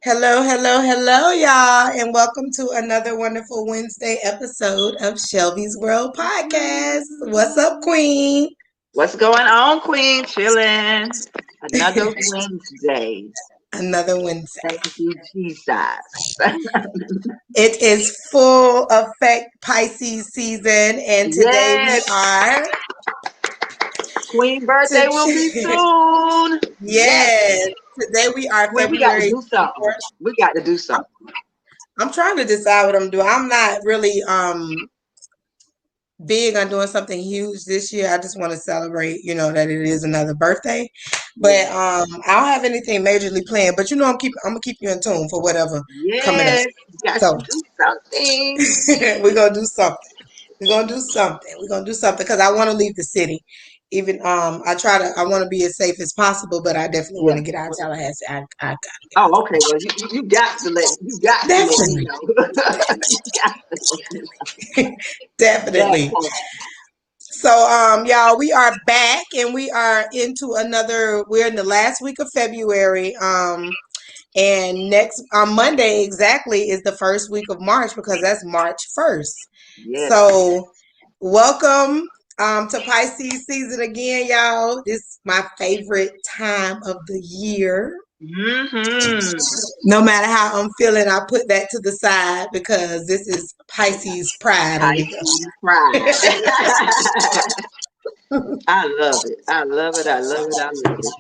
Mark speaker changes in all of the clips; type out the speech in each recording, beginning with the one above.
Speaker 1: Hello, hello, hello, y'all, and welcome to another wonderful Wednesday episode of Shelby's World Podcast. What's up, Queen?
Speaker 2: What's going on, Queen? Chilling. Another Wednesday.
Speaker 1: Another Wednesday.
Speaker 2: Thank you, Jesus.
Speaker 1: It is full effect Pisces season, and today we
Speaker 2: Yes,
Speaker 1: are
Speaker 2: Queen birthday will be
Speaker 1: to
Speaker 2: soon. Yes,
Speaker 1: yes, today we are
Speaker 2: Queen, we got to
Speaker 1: February
Speaker 2: do something.
Speaker 1: 4th.
Speaker 2: We got to do
Speaker 1: I'm,
Speaker 2: something.
Speaker 1: I'm trying to decide what I'm doing. I'm not really big on doing something huge this year. I just want to celebrate, that it is another birthday. But
Speaker 2: Yeah.
Speaker 1: I don't have anything majorly planned. But I'm gonna keep you in tune for whatever coming up.
Speaker 2: Yes, we got to
Speaker 1: So
Speaker 2: do something.
Speaker 1: we're gonna do something. We're gonna do something. We're gonna do something because I want to leave the city. Even I want to be as safe as possible, but I definitely want
Speaker 2: Yeah.
Speaker 1: to get out of Tallahassee. I gotta get out.
Speaker 2: Oh, okay. Well, you got to let me
Speaker 1: Definitely,
Speaker 2: know. You got to let me know. That
Speaker 1: definitely.
Speaker 2: part.
Speaker 1: So, y'all, we are back and we're in the last week of February. And next on Monday exactly is the first week of March because that's March 1st.
Speaker 2: Yes.
Speaker 1: So, welcome to Pisces season again, y'all. This is my favorite time of the year.
Speaker 2: Mm-hmm.
Speaker 1: No matter how I'm feeling, I put that to the side because this is Pisces pride over
Speaker 2: Pisces pride. I love it. I love it. I love it. I love it.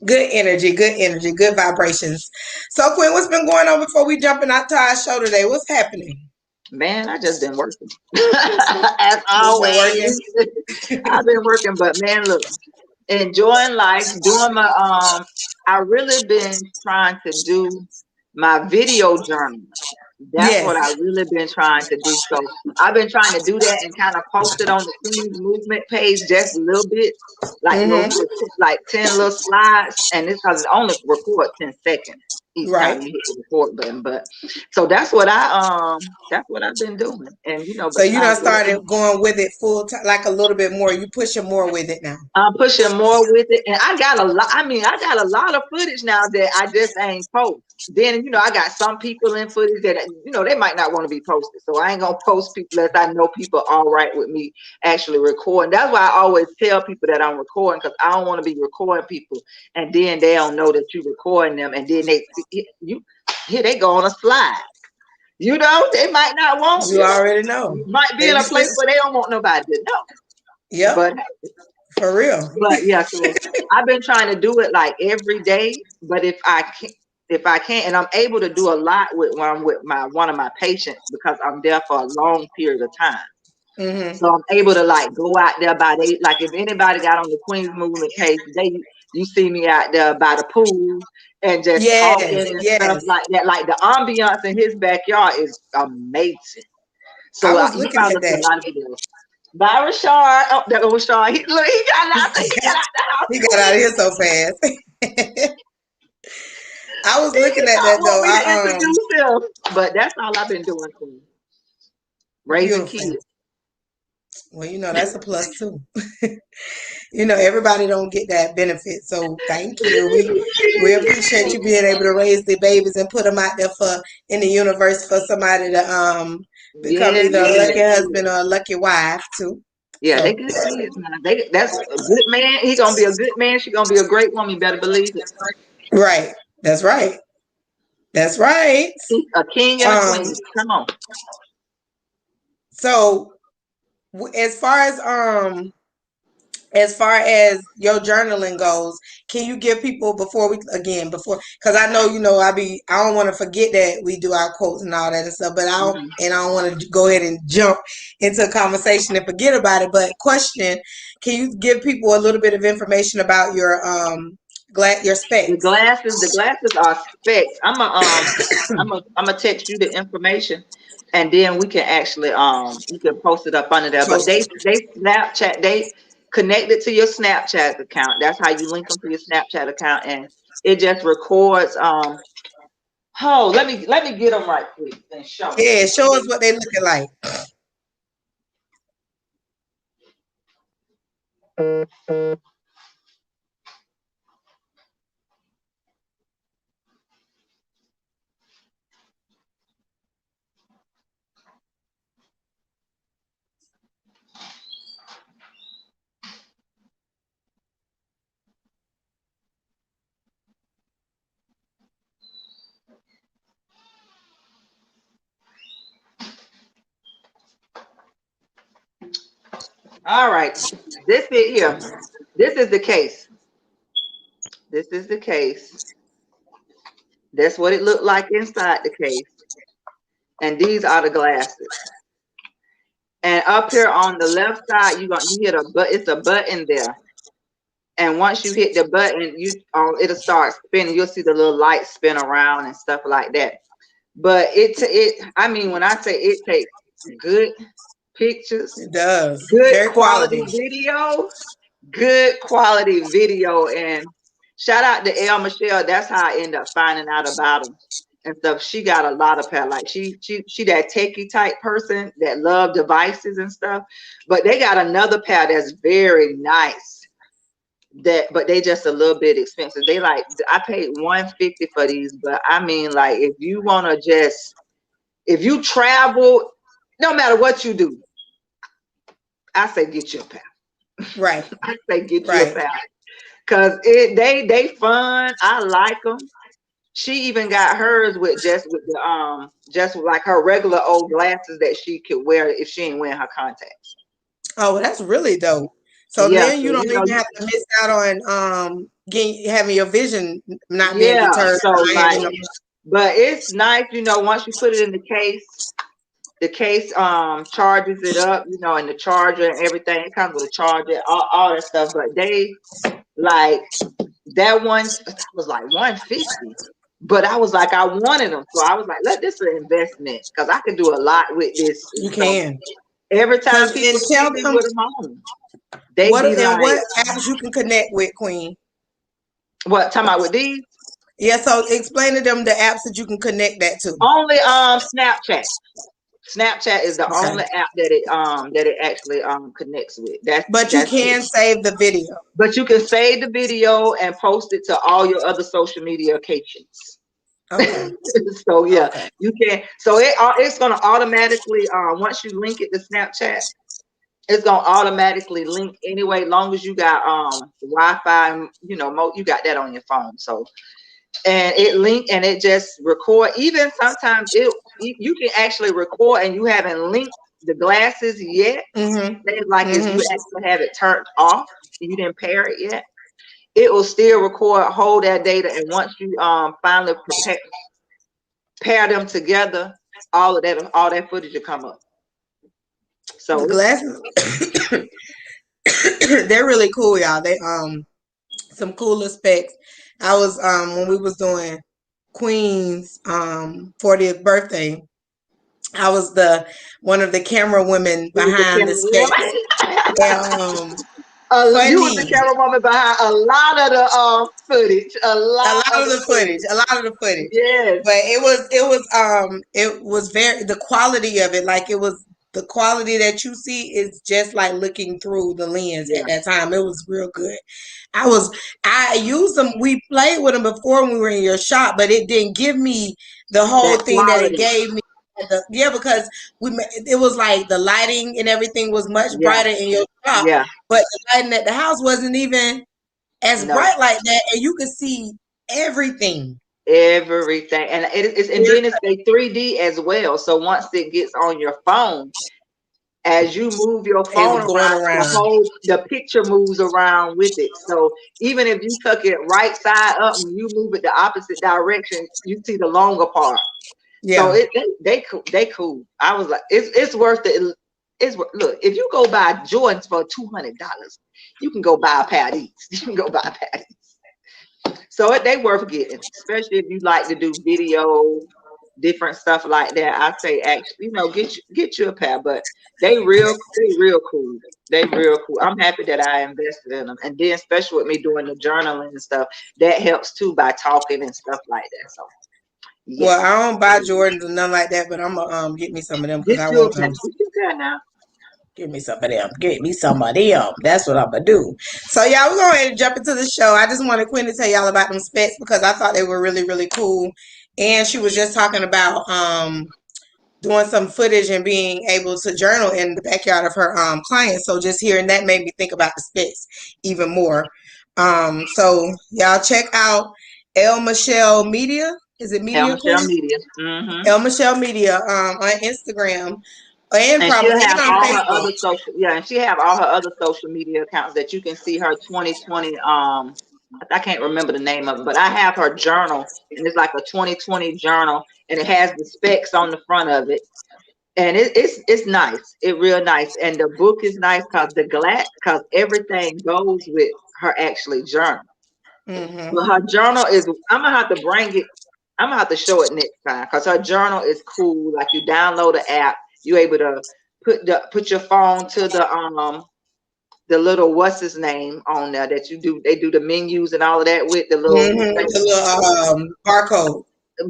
Speaker 1: good energy, good vibrations. So, Quinn, what's been going on before we jumping out to our show today? What's happening?
Speaker 2: Man, I just been working. As
Speaker 1: You've been
Speaker 2: always.
Speaker 1: working.
Speaker 2: I've been working, but man, look, enjoying life, doing my I really been trying to do my video journal. That's what
Speaker 1: Yes.
Speaker 2: I really been trying to do. So I've been trying to do that and kind of post it on the Queen's Movement page just a little bit, like
Speaker 1: Mm-hmm.
Speaker 2: like 10 little slides, and it's because it only record 10 seconds each
Speaker 1: Right.
Speaker 2: time you hit the record button. But so that's what I've been doing. And
Speaker 1: So you done
Speaker 2: besides
Speaker 1: started
Speaker 2: working,
Speaker 1: going with it full time, like a little bit more. You pushing more with it now.
Speaker 2: I'm pushing more with it, and I got a lot. I mean, I got a lot of footage now that I just ain't post. Then I got some people in footage that they might not want to be posted, so I ain't gonna post people unless I know people are all right with me actually recording. That's why I always tell people that I'm recording because I don't want to be recording people and then they don't know that you recording them, and then you here they go on a slide. They might not want
Speaker 1: You already know.
Speaker 2: you might be
Speaker 1: They
Speaker 2: in
Speaker 1: be
Speaker 2: a place
Speaker 1: sitting.
Speaker 2: where they don't want nobody to know,
Speaker 1: Yep,
Speaker 2: but
Speaker 1: for real.
Speaker 2: yeah, so I've been trying to do it like every day. But if I can't, and I'm able to do a lot with when I'm with my one of my patients because I'm there for a long period of time.
Speaker 1: Mm-hmm.
Speaker 2: So I'm able to like go out there by like if anybody got on the Queen's Movement page today, you see me out there by the pool and just talking
Speaker 1: Yes,
Speaker 2: and stuff
Speaker 1: yes.
Speaker 2: like that. Like the ambiance in his backyard is amazing.
Speaker 1: I
Speaker 2: So
Speaker 1: was
Speaker 2: you
Speaker 1: looking at
Speaker 2: probably see
Speaker 1: that.
Speaker 2: a lot of videos. Bye, Rashard. Oh, there goes Rashard. He got out. He got out the house
Speaker 1: He got out of
Speaker 2: quick.
Speaker 1: here so fast. I was
Speaker 2: He
Speaker 1: looking
Speaker 2: did
Speaker 1: at
Speaker 2: not
Speaker 1: that
Speaker 2: want
Speaker 1: though.
Speaker 2: me to introduce him. But that's all I've been doing for him. Raising
Speaker 1: Beautiful.
Speaker 2: kids.
Speaker 1: Well, that's a plus too. Everybody don't get that benefit. So thank you. We appreciate you being able to raise the babies and put them out there for in the universe for somebody to become
Speaker 2: Yes,
Speaker 1: either a
Speaker 2: yes,
Speaker 1: lucky husband
Speaker 2: yes.
Speaker 1: or a lucky wife too.
Speaker 2: Yeah, they
Speaker 1: So
Speaker 2: good kids now. That's a good man. He gonna be a good man. She gonna be a great woman. You better believe it.
Speaker 1: right. That's right. That's right.
Speaker 2: A king and a
Speaker 1: Um
Speaker 2: queen. Come on.
Speaker 1: so as far as your journaling goes, can you give people before because I know I don't want to forget that we do our quotes and all that and stuff, but
Speaker 2: Mhm.
Speaker 1: I don't want to go ahead and jump into a conversation and forget about it. But question, can you give people a little bit of information about your specs?
Speaker 2: The glasses are specs. I'm gonna text you the information, and then we can actually you can post it up under there. But
Speaker 1: Post it.
Speaker 2: they Snapchat they connect it to your Snapchat account. That's how you link them to your Snapchat account, and it just records. Oh, let me get them right quick and show
Speaker 1: Yeah, show us what they looking like.
Speaker 2: All right. This it here. This is the case. This is the case. That's what it looked like inside the case. And these are the glasses. And up here on the left side, you hit a but it's a button there. And once you hit the button, it'll start spinning. You'll see the little light spin around and stuff like that. But I mean, when I say it takes good pictures,
Speaker 1: It does.
Speaker 2: good
Speaker 1: Very
Speaker 2: quality
Speaker 1: quality.
Speaker 2: video, good quality video. And shout out to El Michelle. That's how I end up finding out about them and stuff. She got a lot of pair. Like she that techie type person that love devices and stuff. But they got another pair that's very nice. But they just a little bit expensive. I paid $150 for these, but I mean, like, if you want to if you travel, no matter what you do, I say get your pair.
Speaker 1: Right.
Speaker 2: I say get your pair because they fun. I like them. She even got hers with just like her regular old glasses that she could wear if she ain't wearing her contacts.
Speaker 1: Oh, well, that's really dope. So
Speaker 2: Yeah,
Speaker 1: then you
Speaker 2: so,
Speaker 1: don't even have to miss out on having your vision not being
Speaker 2: yeah.
Speaker 1: deterred
Speaker 2: So
Speaker 1: by
Speaker 2: like,
Speaker 1: having
Speaker 2: but it's nice, once you put it in the case charges it up, and the charger and everything. It comes with a charger, all that stuff. But they like that one was like $150. But I was like, I wanted them. So I was like, let this an investment because I can do a lot with this.
Speaker 1: you
Speaker 2: So
Speaker 1: can.
Speaker 2: every time
Speaker 1: And
Speaker 2: people see
Speaker 1: tell
Speaker 2: me
Speaker 1: them
Speaker 2: with them on, they be like,
Speaker 1: what apps you can connect with, Queen.
Speaker 2: what, talking about with these?
Speaker 1: Yeah, so explain to them the apps that you can connect that to.
Speaker 2: Only Snapchat. Snapchat is the
Speaker 1: Okay.
Speaker 2: only app that it actually connects with.
Speaker 1: But you
Speaker 2: That's
Speaker 1: can
Speaker 2: it.
Speaker 1: save the video.
Speaker 2: But you can save the video and post it to all your other social media occasions.
Speaker 1: Okay.
Speaker 2: So yeah,
Speaker 1: Okay.
Speaker 2: you can. So it's gonna automatically once you link it to Snapchat, it's gonna automatically link anyway. Long as you got Wi-Fi, you got that on your phone. So and it link and it just record. Even sometimes you can actually record and you haven't linked the glasses yet. Like if you actually have it turned off, you didn't pair it yet. It will still hold that data, and once you finally pair them together, all that footage will come up. So
Speaker 1: The glasses, they're really cool, y'all. They some cooler specs. I was when we was doing Queen's 40th birthday, I was one of the camera women behind the specs. And,
Speaker 2: you was the camera woman behind a lot of the footage. A lot of the footage.
Speaker 1: A lot of the footage.
Speaker 2: Yes.
Speaker 1: But it was very the quality of it, like it was the quality that you see is just like looking through the lens at that time. It was real good. I used them. We played with them before when we were in your shop, but it didn't give me the whole thing that it gave me. Because it was like the lighting and everything was much brighter in your shop, but the lighting at the house wasn't even as bright like that, and you could see everything.
Speaker 2: Everything, and then it's a 3D as well. So once it gets on your phone, as you move your phone around, the picture moves around with it. So even if you tuck it right side up and you move it the opposite direction, you see the longer part. Yeah. So they cool. I was like, it's worth it. Look, if you go buy Jordans for $200, you can go buy a pair of these. You can go buy a pair of these. So they worth getting, especially if you like to do video, different stuff like that. I say actually, get you a pair. But they real cool. They real cool. I'm happy that I invested in them. And then especially with me doing the journaling and stuff, that helps too by talking and stuff like that. So
Speaker 1: yeah. Well, I don't buy Jordans and nothing like that, but I'm gonna get me some of them because I want them.
Speaker 2: Now.
Speaker 1: Give me some of them. Get me some of them. That's what I'm gonna do. So y'all, we're going ahead and jump into the show. I just wanted Quinn to tell y'all about them specs because I thought they were really, really cool. And she was just talking about doing some footage and being able to journal in the backyard of her clients. So just hearing that made me think about the specs even more. So y'all check out El Michelle Media. Is it Media?
Speaker 2: El Michelle Media. Mm-hmm.
Speaker 1: El Michelle Media on Instagram. and
Speaker 2: And
Speaker 1: probably
Speaker 2: she'll
Speaker 1: even
Speaker 2: have
Speaker 1: on
Speaker 2: all her
Speaker 1: Facebook.
Speaker 2: other social, yeah, and she have all her other social media accounts that you can see her 2020. I can't remember the name of it, but I have her journal, and it's like a 2020 journal, and it has the specs on the front of it, and it's nice, it real nice, and the book is nice because everything goes with her actually journal.
Speaker 1: Mm-hmm.
Speaker 2: But her journal is, I'm gonna have to bring it. I'm gonna have to show it next time because her journal is cool. Like you download the app, you able to put your phone to the little what's his name on there that you do. They do the menus and all of that with the little
Speaker 1: Mm-hmm.
Speaker 2: thing,
Speaker 1: The little barcode.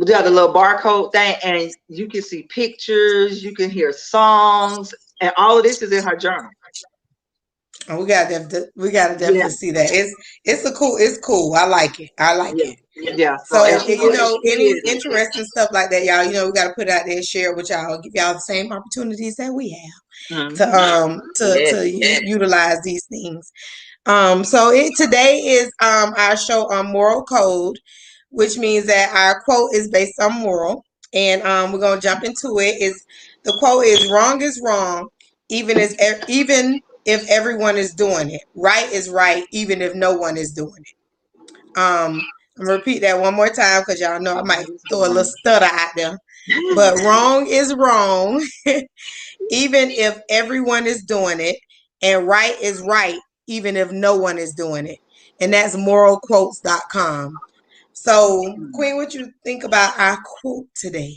Speaker 2: yeah, the little barcode thing, and you can see pictures, you can hear songs, and all of this is in her journal.
Speaker 1: And we gotta
Speaker 2: Yeah,
Speaker 1: definitely see that. It's cool. I like it. I like
Speaker 2: yeah,
Speaker 1: it.
Speaker 2: yeah. So,
Speaker 1: So
Speaker 2: and she
Speaker 1: you
Speaker 2: is,
Speaker 1: know, any interesting stuff like that, y'all, you know, we gotta put it out there and share it with y'all, give y'all the same opportunities that we have
Speaker 2: Mhm. Yes.
Speaker 1: to utilize these things. So today is our show on moral code, which means that our quote is based on moral, and we're gonna jump into it. Is the quote is wrong, even if everyone is doing it. Right is right, even if no one is doing it. I'm gonna repeat that one more time because y'all know I might throw a little stutter out there. But wrong is wrong, even if everyone is doing it, and right is right, even if no one is doing it. And that's moralquotes.com. So, Queen, what you think about our quote today?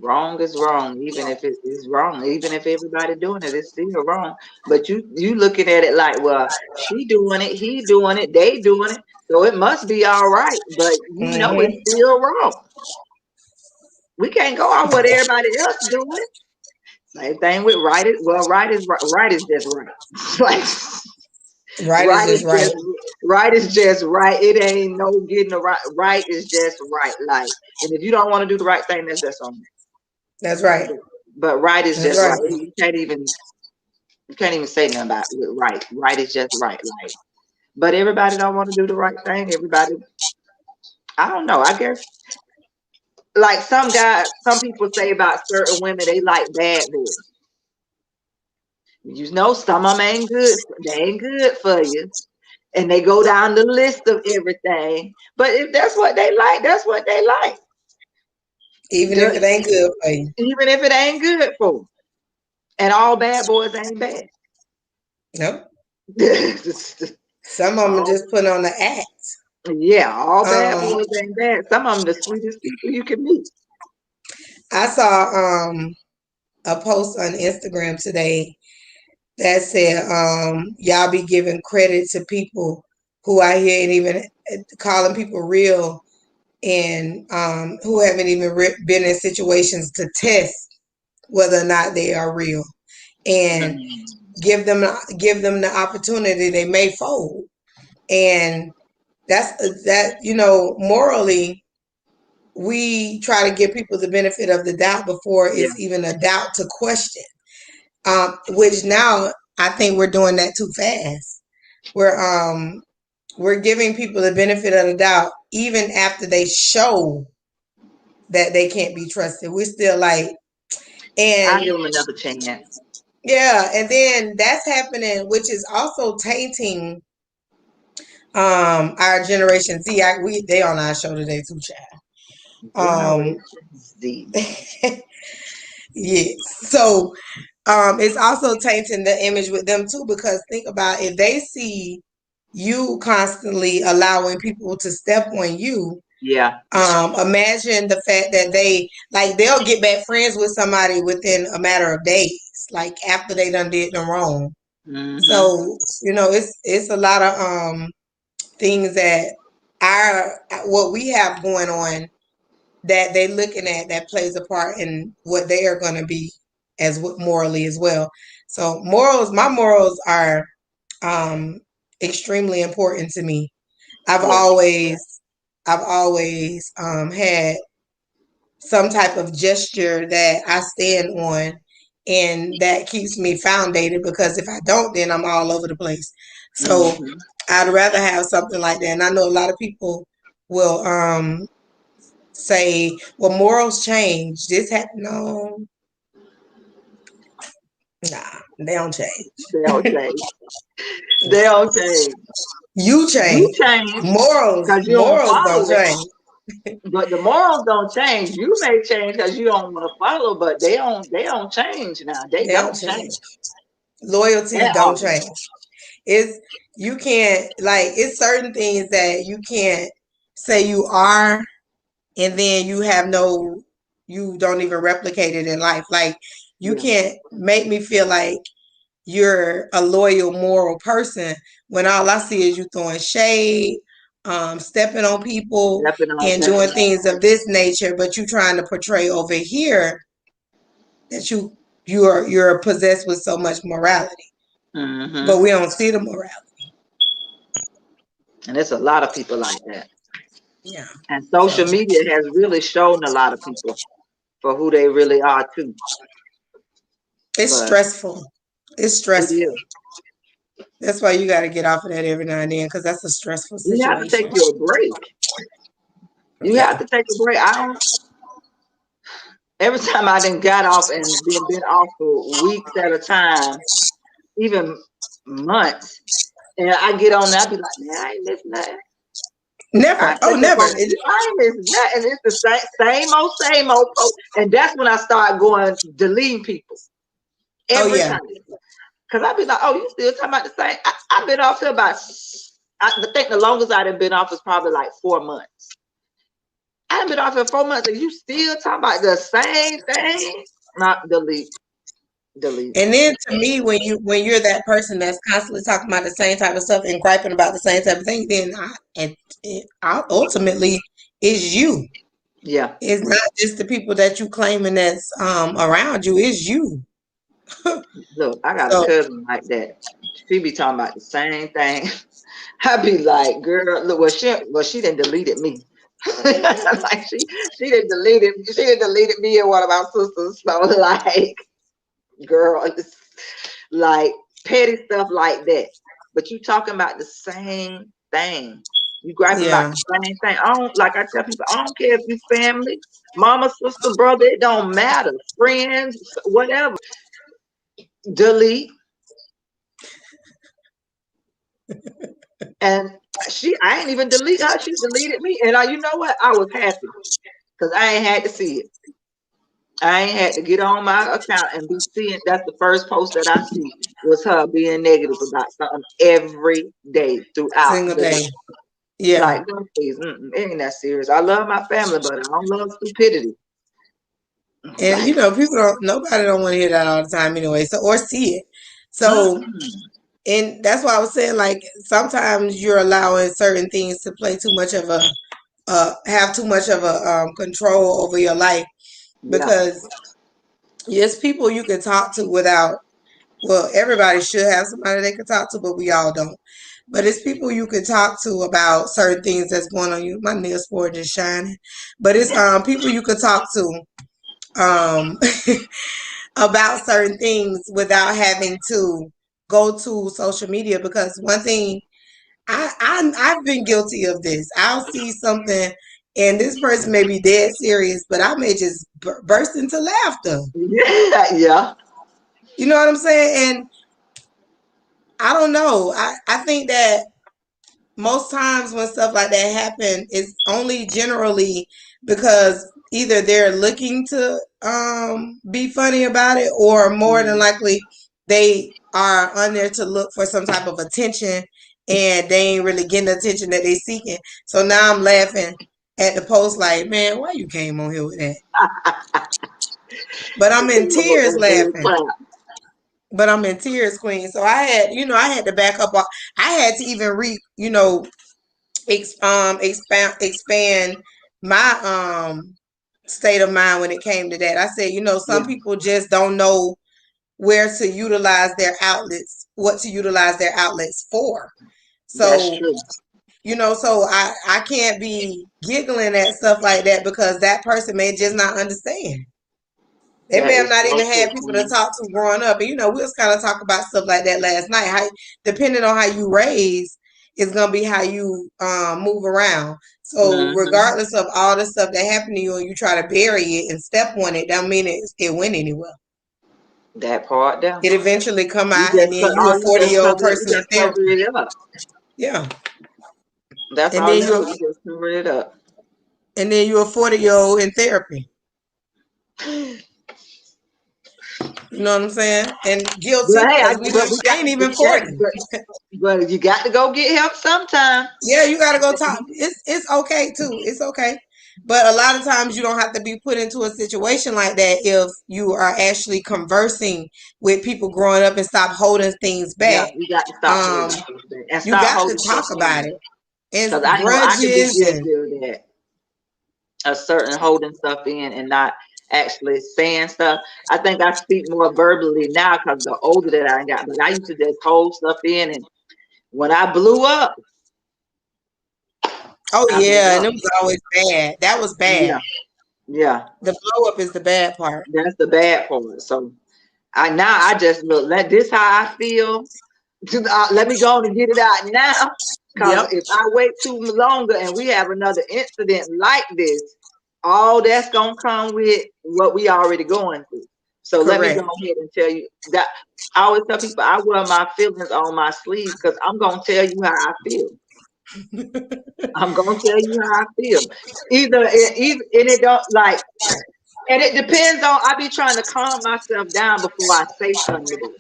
Speaker 2: Wrong is wrong, even if it is wrong, even if everybody doing it, it's still wrong. But you looking at it like, well, she doing it, he doing it, they doing it, so it must be all right. But you know, it's
Speaker 1: Mm-hmm.
Speaker 2: still wrong. We can't go on what everybody else doing. Same thing with right. Well, right is right. Right is just right. Like
Speaker 1: Right is
Speaker 2: right is
Speaker 1: just right.
Speaker 2: just right is just right. It ain't no getting the right. Right is just right. Like, and if you don't want to do the right thing, that's just on
Speaker 1: That's right.
Speaker 2: you. But right is
Speaker 1: That's
Speaker 2: just
Speaker 1: right.
Speaker 2: right. You can't even say nothing about it. Right. Right is just right. Like, but everybody don't want to do the right thing. Everybody, I don't know. I guess like some people say about certain women, they like bad boys. You know, some of them ain't good. They ain't good for you, and they go down the list of everything. But if that's what they like, that's what they like.
Speaker 1: Even if it
Speaker 2: The-
Speaker 1: ain't good for you.
Speaker 2: Even if it ain't good for them. And all bad boys ain't bad.
Speaker 1: Nope. Some of them are
Speaker 2: all,
Speaker 1: just put on the act.
Speaker 2: yeah, all bad
Speaker 1: Um,
Speaker 2: boys ain't bad. Some of them the sweetest people you can meet.
Speaker 1: I saw a post on Instagram today that said, y'all be giving credit to people who out here ain't even calling people real and who haven't even been in situations to test whether or not they are real, and
Speaker 2: Mm,
Speaker 1: give them the opportunity. They may fold, and that morally we try to give people the benefit of the doubt before
Speaker 2: yeah,
Speaker 1: it's even a doubt to question. Which now I think we're doing that too fast. We're we're giving people the benefit of the doubt even after they show that they can't be trusted. We're still like,
Speaker 2: I
Speaker 1: and
Speaker 2: give them another chance.
Speaker 1: yeah, and then that's happening, which is also tainting our Generation Z. They on our show today too, child.
Speaker 2: Generation Z.
Speaker 1: Yes. So it's also tainting the image with them too, because think about if they see you constantly allowing people to step on you.
Speaker 2: Yeah.
Speaker 1: Imagine the fact that they'll get back friends with somebody within a matter of days, like after they done did them wrong.
Speaker 2: Mm-hmm.
Speaker 1: So it's a lot of things that our what we have going on that they looking at that plays a part in what they are going to be morally as well. So my morals are um, extremely important to me. I've
Speaker 2: Yeah.
Speaker 1: always had some type of gesture that I stand on, and that keeps me foundated, because if I don't, then I'm all over the place. So
Speaker 2: Mm-hmm.
Speaker 1: I'd rather have something like that. And I know a lot of people will say, well, morals change. This happened. No, Nah, they don't change.
Speaker 2: They don't change. They don't change.
Speaker 1: You
Speaker 2: You
Speaker 1: change.
Speaker 2: change
Speaker 1: Morals,
Speaker 2: because you don't
Speaker 1: morals don't
Speaker 2: follow it.
Speaker 1: change.
Speaker 2: But the morals don't change. You may change because you don't want to follow, but they don't. They don't change now. They
Speaker 1: They don't
Speaker 2: don't
Speaker 1: change.
Speaker 2: change
Speaker 1: Loyalty
Speaker 2: at
Speaker 1: don't
Speaker 2: all.
Speaker 1: change. It's you can't like it's certain things that you can't say you are and then you don't even replicate it in life. Like you
Speaker 2: Yeah,
Speaker 1: can't make me feel like you're a loyal, moral person when all I see is you throwing shade, stepping on people
Speaker 2: stepping on
Speaker 1: and doing
Speaker 2: people.
Speaker 1: things of this nature, but you trying to portray over here that you're possessed with so much morality. But
Speaker 2: Hmm.
Speaker 1: we don't see the morality.
Speaker 2: And it's a lot of people like that.
Speaker 1: Yeah.
Speaker 2: And
Speaker 1: So
Speaker 2: social media has really shown a lot of people for who they really are too.
Speaker 1: it's
Speaker 2: But
Speaker 1: stressful. It's
Speaker 2: it
Speaker 1: stressful.
Speaker 2: is.
Speaker 1: That's why you got to get off of that every now and then because that's a stressful
Speaker 2: You have to take
Speaker 1: situation.
Speaker 2: you a break. You have
Speaker 1: Yeah.
Speaker 2: to take a break. I don't. Every time I done got off and been off for weeks at a time, even months, and I get on there, I be like, man, I ain't missing nothing. I
Speaker 1: Never. Oh,
Speaker 2: catch up
Speaker 1: never.
Speaker 2: on sleep. I ain't missing nothing. It's the same old post. And that's when I start going deleting people
Speaker 1: Oh,
Speaker 2: every
Speaker 1: yeah.
Speaker 2: time. Cause I be like, oh, you still talking about the same? I've been off here about. I think the longest I've been off is probably like 4 months. I've been off here 4 months, and you still talking about the same thing? Not delete, delete.
Speaker 1: And then to me, when you're that person that's constantly talking about the same type of stuff and griping about the same type of thing, then ultimately is you.
Speaker 2: Yeah.
Speaker 1: It's not just the people that you claiming that's around you. It's you.
Speaker 2: Look, I got a
Speaker 1: So
Speaker 2: cousin like that. She be talking about the same thing. I be like, girl, look, she done deleted me. Like she done deleted me and one of my sisters. So like, girl, it's like petty stuff like that. But you talking about the same thing. You griping about
Speaker 1: yeah.
Speaker 2: the same thing. I don't like I tell people, I don't care if you family, mama, sister, brother, it don't matter. Friends, whatever. Delete. And I ain't even delete her. She deleted me. And you know what? I was happy because I ain't had to see it. I ain't had to get on my account and be seeing. That's the first post that I see was her being negative about something every day throughout
Speaker 1: Single
Speaker 2: the
Speaker 1: day.
Speaker 2: day.
Speaker 1: Yeah.
Speaker 2: Like, girl, please, it ain't that serious. I love my family, but I don't love stupidity.
Speaker 1: And
Speaker 2: Like,
Speaker 1: people nobody don't want to hear that all the time anyway. So or see it. So
Speaker 2: mm-mm.
Speaker 1: and that's why I was saying like sometimes you're allowing certain things to play too much of a have too much of a control over your life
Speaker 2: Yeah,
Speaker 1: because yes, people you can talk to without. Well, everybody should have somebody they can talk to, but we all don't. But it's people you can talk to about certain things that's going on. You, my nails for just shining, but it's people you could talk to um about certain things without having to go to social media because one thing I've been guilty of this. I'll see something and this person may be dead serious, but I may just burst into laughter.
Speaker 2: yeah, yeah.
Speaker 1: You know what I'm saying? And I don't know. I think that most times when stuff like that happen, it's only generally because either they're looking to be funny about it, or more than
Speaker 2: Mhm.
Speaker 1: likely they are on there to look for some type of attention, and they ain't really getting the attention that they seeking. So now I'm laughing at the post like, man, why you came on here with that? But I'm in tears laughing. But I'm in tears, Queen. So I had to back up. I had to even expand my state of mind when it came to that. I said, some
Speaker 2: Yeah,
Speaker 1: people just don't know where to utilize their outlets, what to utilize their outlets for.
Speaker 2: that's
Speaker 1: So,
Speaker 2: true.
Speaker 1: so I can't be giggling at stuff like that because that person may just not understand. They may
Speaker 2: That
Speaker 1: have
Speaker 2: is
Speaker 1: not
Speaker 2: so
Speaker 1: even
Speaker 2: true,
Speaker 1: had people to
Speaker 2: Queen.
Speaker 1: talk to growing up. And we was kind of talk about stuff like that last night. How depending on how you raise is gonna be how you move around. So
Speaker 2: Hmm.
Speaker 1: regardless of all the stuff that happened to you and you try to bury it and step on it, don't mean it went anywhere.
Speaker 2: That part down.
Speaker 1: It eventually come
Speaker 2: You
Speaker 1: out, and
Speaker 2: just
Speaker 1: then you a
Speaker 2: all you just
Speaker 1: 40-year-old
Speaker 2: cover it,
Speaker 1: person in
Speaker 2: cover
Speaker 1: therapy.
Speaker 2: it up.
Speaker 1: Yeah,
Speaker 2: That's
Speaker 1: and
Speaker 2: all
Speaker 1: then
Speaker 2: you do.
Speaker 1: you
Speaker 2: You just cover it up.
Speaker 1: and then you a 40-year-old in therapy. You know what I'm saying? And guilty
Speaker 2: But hey,
Speaker 1: because we ain't even 40.
Speaker 2: but you got to go get help sometime.
Speaker 1: Yeah, you gotta go talk. It's okay too. It's okay. But a lot of times you don't have to be put into a situation like that if you are actually conversing with people growing up and stop holding things
Speaker 2: Yeah,
Speaker 1: back.
Speaker 2: you got to stop
Speaker 1: Um,
Speaker 2: holding stuff back and
Speaker 1: you
Speaker 2: start
Speaker 1: got to
Speaker 2: holding stuff
Speaker 1: talk about
Speaker 2: in.
Speaker 1: it. It's
Speaker 2: Because I know I can be
Speaker 1: grudges and
Speaker 2: guilty of that. A certain holding stuff in and not actually saying stuff. I think I speak more verbally now because the older that I got. But I used to just hold stuff in, and when I blew up,
Speaker 1: oh
Speaker 2: I blew
Speaker 1: yeah, and
Speaker 2: up.
Speaker 1: it was always bad. That was bad.
Speaker 2: Yeah, yeah,
Speaker 1: The blow up is the bad part.
Speaker 2: that's the bad part. So I just look. Let this how I feel. Let me go on and get it out now. Because
Speaker 1: Yep.
Speaker 2: if I wait too longer and we have another incident like this, all that's gonna come with what we already going through. So let me go
Speaker 1: Correct.
Speaker 2: ahead and tell you that I always tell people I wear my feelings on my sleeve because I'm gonna tell you how I feel. I'm gonna tell you how I feel. Either and it don't like, and it depends on. I be trying to calm myself down before I say something to them.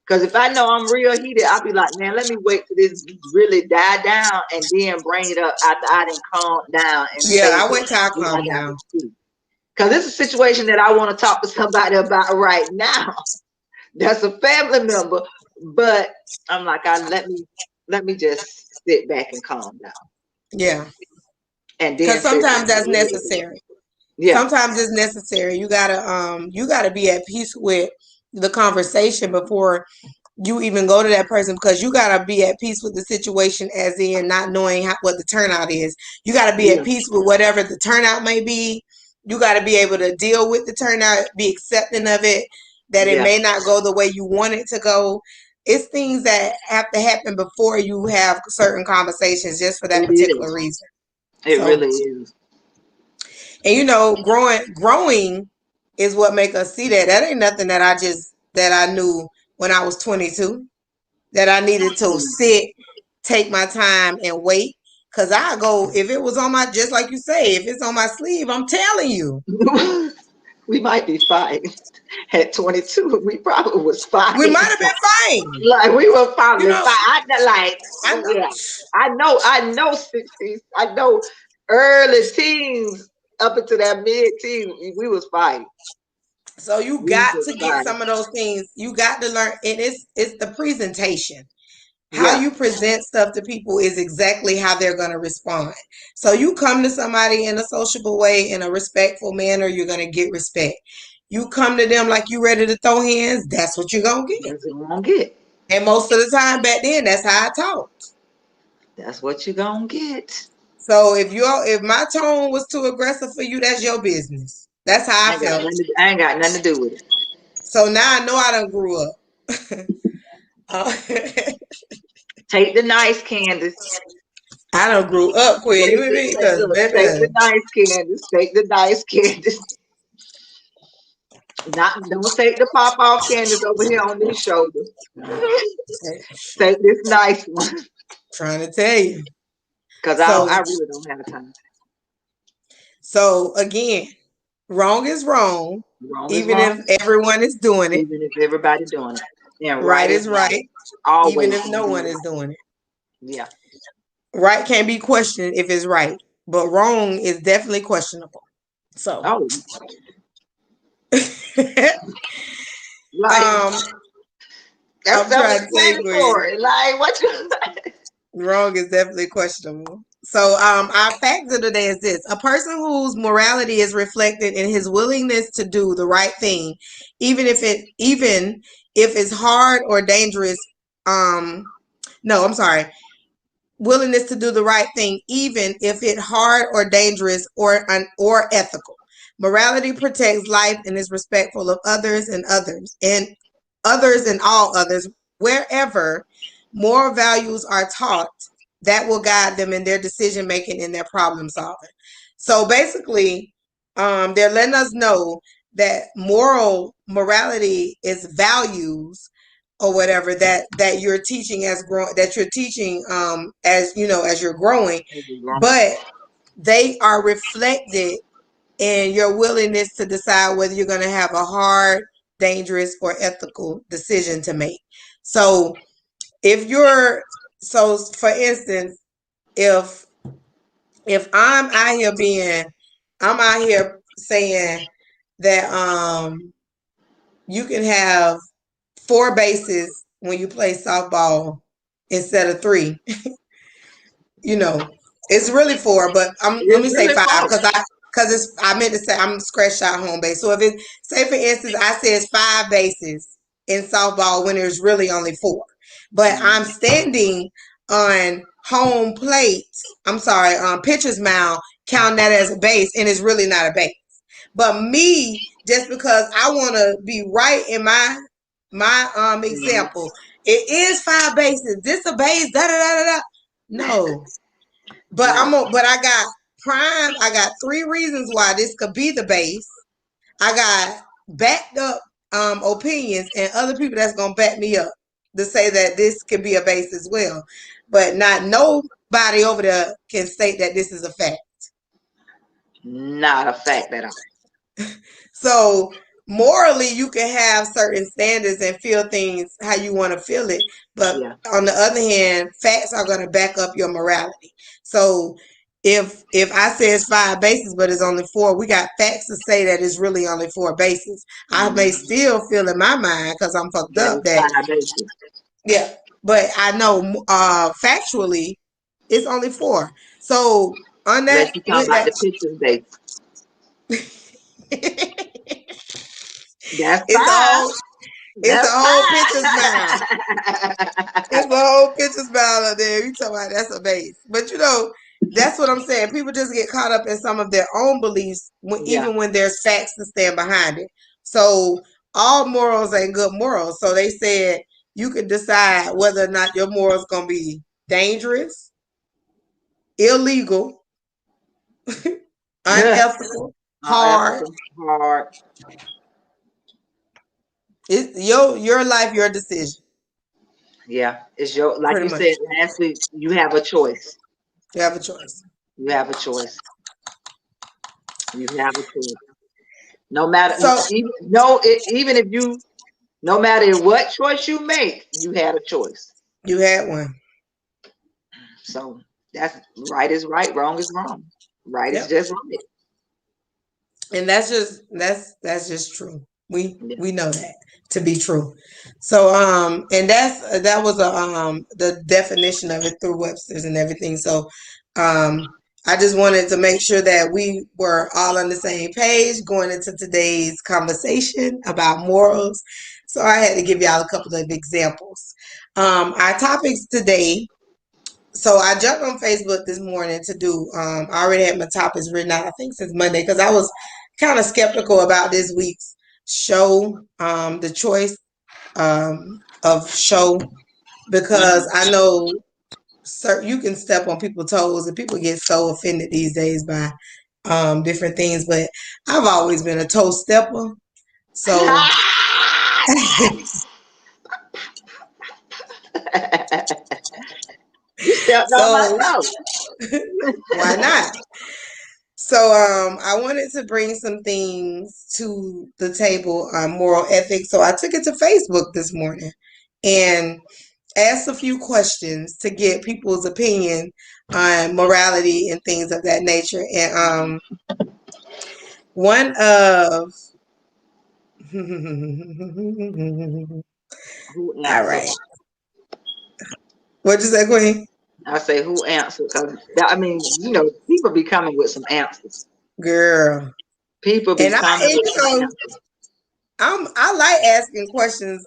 Speaker 2: Because if I know I'm real heated, I'll be like, man, let me wait till this really die down and then bring it up after I done calm down and
Speaker 1: Yeah,
Speaker 2: say
Speaker 1: I wait till I
Speaker 2: what I
Speaker 1: calm
Speaker 2: got to
Speaker 1: down.
Speaker 2: speak. Because it's a situation that I want to talk to somebody about right now. That's a family member, but I'm like, let me just sit back and calm down
Speaker 1: Yeah,
Speaker 2: and
Speaker 1: because
Speaker 2: then say
Speaker 1: sometimes
Speaker 2: something
Speaker 1: that's
Speaker 2: a little bit.
Speaker 1: necessary.
Speaker 2: Yeah,
Speaker 1: Sometimes it's necessary. You gotta be at peace with the conversation before you even go to that person, because you gotta be at peace with the situation, as in not knowing what the turnout is. You gotta be at
Speaker 2: yeah,
Speaker 1: peace with whatever the turnout may be. You gotta be able to deal with the turnout, be accepting of it, that it
Speaker 2: yeah.
Speaker 1: may not go the way you want it to go. It's things that have to happen before you have certain conversations, just for that
Speaker 2: It
Speaker 1: particular
Speaker 2: is.
Speaker 1: reason.
Speaker 2: It
Speaker 1: So,
Speaker 2: really is.
Speaker 1: and growing is what make us see that. That ain't nothing that I knew when I was 22, that I needed to sit, take my time and wait. Cause I go, if it was on my, just like you say, if it's on my sleeve, I'm telling you,
Speaker 2: We might be fine. At 22, we probably was
Speaker 1: we
Speaker 2: fine.
Speaker 1: might have been fine.
Speaker 2: Like we were
Speaker 1: You
Speaker 2: probably fine.
Speaker 1: know, I know.
Speaker 2: Yeah. I know 60s. I know early teens up into that mid teens. We was fine.
Speaker 1: So you
Speaker 2: We
Speaker 1: got
Speaker 2: was
Speaker 1: to get
Speaker 2: fine.
Speaker 1: some of those things. You got to learn, and it's the presentation. How
Speaker 2: Yeah.
Speaker 1: you present stuff to people is exactly how they're going to respond. So you come to somebody in a sociable way, in a respectful manner, you're going to get respect. You come to them like you ready to throw hands, that's what you're going to get.
Speaker 2: That's what you're gonna get.
Speaker 1: And most of the time back then, that's how I talked.
Speaker 2: That's what you're gonna get.
Speaker 1: So if my tone was too aggressive for you, that's your business. That's how I felt.
Speaker 2: I ain't got nothing to do with it.
Speaker 1: So now I know I done grew up. uh,
Speaker 2: Take the nice Candace.
Speaker 1: I done grew up, Quinn. You hear me? Because
Speaker 2: Look, take
Speaker 1: baby,
Speaker 2: the nice Candace. Take the nice Candace. Not don't take the pop off Candace over here on these shoulders. Take this nice one.
Speaker 1: trying to tell you.
Speaker 2: Because
Speaker 1: So
Speaker 2: I really don't have time.
Speaker 1: So again, wrong is wrong,
Speaker 2: Wrong is
Speaker 1: even if
Speaker 2: wrong,
Speaker 1: everyone is doing it.
Speaker 2: even if everybody doing it. And
Speaker 1: Right
Speaker 2: right is
Speaker 1: is
Speaker 2: right.
Speaker 1: right, even
Speaker 2: Always
Speaker 1: if
Speaker 2: gonna
Speaker 1: no
Speaker 2: be
Speaker 1: one is
Speaker 2: right.
Speaker 1: doing it.
Speaker 2: Yeah.
Speaker 1: Right can't be questioned if it's right, but wrong is definitely questionable. So,
Speaker 2: Oh, like
Speaker 1: um,
Speaker 2: that's
Speaker 1: I'm trying to tell you, Queen,
Speaker 2: self-explanatory. Like what you
Speaker 1: wrong is definitely questionable. So, our fact of the day is this: a person whose morality is reflected in his willingness to do the right thing, even if it's hard or dangerous. No, I'm sorry. Willingness to do the right thing, even if it's hard or dangerous or ethical. Morality protects life and is respectful of others and all others. Wherever moral values are taught, that will guide them in their decision making and their problem solving. So basically, they're letting us know that morality is values or whatever that you're teaching that you're teaching as you know as you're growing, but they are reflected in your willingness to decide whether you're going to have a hard, dangerous, or ethical decision to make. So if you're so for instance, if I'm out here I'm out here saying that you can have 4 bases when you play softball instead of 3. You know, it's really 4, but let
Speaker 2: It's
Speaker 1: me say
Speaker 2: really
Speaker 1: 5
Speaker 2: fun.
Speaker 1: because I meant to say I'm scratched out home base. So if it say for instance I says 5 bases in softball when there's really only 4, but I'm standing on home plate. I'm sorry, pitcher's mound, count that as a base, and it's really not a base. But me, just because I want to be right in my example, it is 5 bases. This a base, da da da da da. No, but
Speaker 2: No.
Speaker 1: but I got prime. I got 3 reasons why this could be the base. I got backed up opinions and other people that's gonna back me up to say that this could be a base as well. But not nobody over there can state that this is a fact.
Speaker 2: Not a fact at all.
Speaker 1: So morally, you can have certain standards and feel things how you want to feel it, but
Speaker 2: Yeah.
Speaker 1: on the other hand, facts are going to back up your morality. So if I say it's 5 bases, but it's only 4, we got facts to say that it's really only 4 bases. I may
Speaker 2: Mm-hmm.
Speaker 1: still feel in my mind because I'm fucked
Speaker 2: That
Speaker 1: up
Speaker 2: is
Speaker 1: that
Speaker 2: 5 bases.
Speaker 1: yeah, but I know factually it's only 4. So on
Speaker 2: Unless
Speaker 1: that
Speaker 2: you talking
Speaker 1: with
Speaker 2: about
Speaker 1: that.
Speaker 2: the pitcher's base. That's
Speaker 1: It's a
Speaker 2: 5.
Speaker 1: whole it's a
Speaker 2: That's
Speaker 1: whole pitcher's mound.
Speaker 2: 5.
Speaker 1: It's a whole pitcher's mound up there. You talking about that's a base. But you know, that's what I'm saying. People just get caught up in some of their own beliefs
Speaker 2: Yeah.
Speaker 1: even when there's facts to stand behind it. So all morals ain't good morals. So they said you can decide whether or not your morals gonna be dangerous, illegal, unethical, hard.
Speaker 2: Unethical, hard.
Speaker 1: It's your life, your decision.
Speaker 2: Yeah. It's your, like
Speaker 1: Pretty
Speaker 2: you
Speaker 1: much.
Speaker 2: said last week, you have a choice.
Speaker 1: You have a choice.
Speaker 2: You have a choice. You have a choice. No matter,
Speaker 1: So
Speaker 2: even no, even if you, no matter what choice you make, you had a choice.
Speaker 1: you had one.
Speaker 2: So that's right is right, wrong is wrong. Right is
Speaker 1: Yep.
Speaker 2: just right.
Speaker 1: And that's just true.
Speaker 2: Yeah.
Speaker 1: We know that to be true. So and that was the definition of it through Webster's and everything. So I just wanted to make sure that we were all on the same page going into today's conversation about morals. So I had to give y'all a couple of examples. Our topics today. So I jumped on Facebook this morning to do. I already had my topics written out. I think since Monday because I was kind of skeptical about this week's show, the choice of show, because
Speaker 2: Mhm.
Speaker 1: I know you can step on people's toes and people get so offended these days by different things. But I've always been a toe stepper, so
Speaker 2: You stepped on my
Speaker 1: so
Speaker 2: toe.
Speaker 1: why not? So I wanted to bring some things to the table on moral ethics. So I took it to Facebook this morning and asked a few questions to get people's opinion on morality and things of that nature. And one of
Speaker 2: Who
Speaker 1: all
Speaker 2: answered?
Speaker 1: right. What'd you say, Queen?
Speaker 2: I say who answered? Because I mean, people be coming with some answers.
Speaker 1: Girl.
Speaker 2: People be
Speaker 1: And
Speaker 2: coming with some answers.
Speaker 1: I like asking questions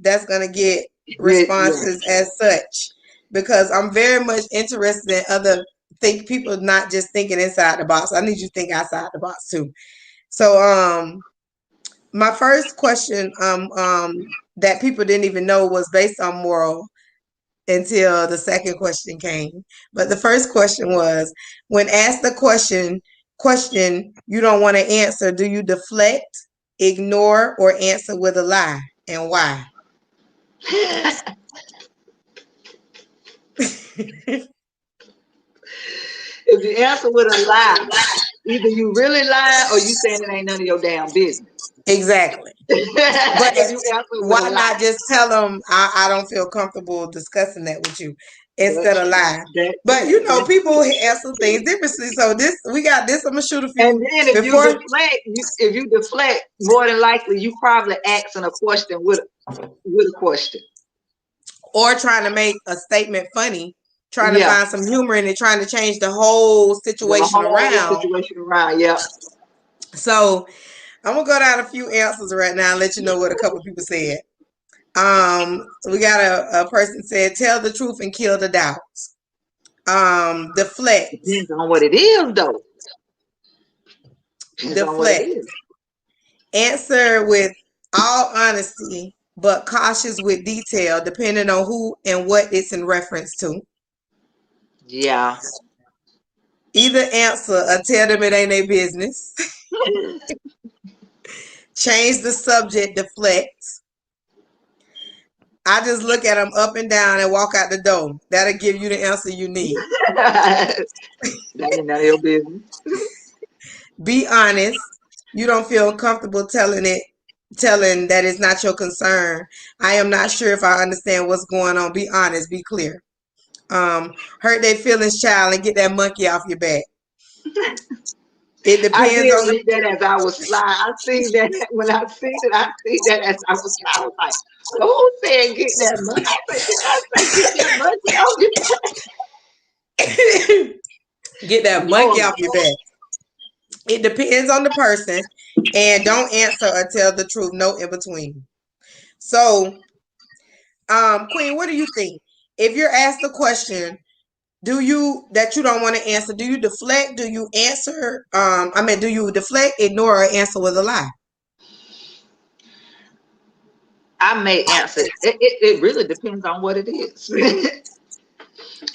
Speaker 1: that's gonna get
Speaker 2: Yeah.
Speaker 1: responses as such because I'm very much interested in other think people not just thinking inside the box. I need you to think outside the box too. So my first question that people didn't even know was based on moral until the second question came. But the first question was when asked the question you don't want to answer, do you deflect? ignore, or answer with a lie, and why?
Speaker 2: If you answer with a lie, either you really lying or you saying it ain't none of your damn business.
Speaker 1: Exactly. But
Speaker 2: If you answer with a
Speaker 1: why
Speaker 2: lie.
Speaker 1: not just tell them I don't feel comfortable discussing that with you instead of lying? But you know, people answer things differently. So we got this. I'm gonna shoot a
Speaker 2: And
Speaker 1: few
Speaker 2: then if you
Speaker 1: before
Speaker 2: deflect, if you deflect, more than likely you probably asking a question with a question.
Speaker 1: or trying to make a statement funny, trying to
Speaker 2: Yeah,
Speaker 1: find some humor in it, trying to change the whole
Speaker 2: the
Speaker 1: situation
Speaker 2: whole
Speaker 1: around.
Speaker 2: situation around. Yeah.
Speaker 1: So I'm gonna go down a few answers right now and let you know what a couple people said. We got a person said, tell the truth and kill the doubts. Deflect.
Speaker 2: Depends on what it is, though. Depends on what it
Speaker 1: Deflect.
Speaker 2: is.
Speaker 1: Answer with all honesty, but cautious with detail, depending on who and what it's in reference to.
Speaker 2: Yeah.
Speaker 1: Either answer or tell them it ain't their business. Change the subject, deflect. I just look at them up and down and walk out the door. That'll give you the answer you need.
Speaker 2: That ain't none of your business.
Speaker 1: Be honest. You don't feel comfortable telling that it's not your concern. I am not sure if I understand what's going on. Be honest, be clear. Hurt their feelings, child, and get that monkey off your back. It
Speaker 2: I
Speaker 1: depends
Speaker 2: did
Speaker 1: on
Speaker 2: read that as I was flying. I seen that when I seen it. I seen that as I was flying. I was like, "Who said get that monkey?" I said, "Did I say get that monkey off your
Speaker 1: the get that monkey
Speaker 2: Lord?"
Speaker 1: off your back. It depends on the person, and don't answer or tell the truth. No in between. So, Queen, what do you think? If you're asked a question, that you don't want to answer, do you deflect? Do you answer? Do you deflect, ignore, or answer with a lie?
Speaker 2: I may answer. It really depends on what it is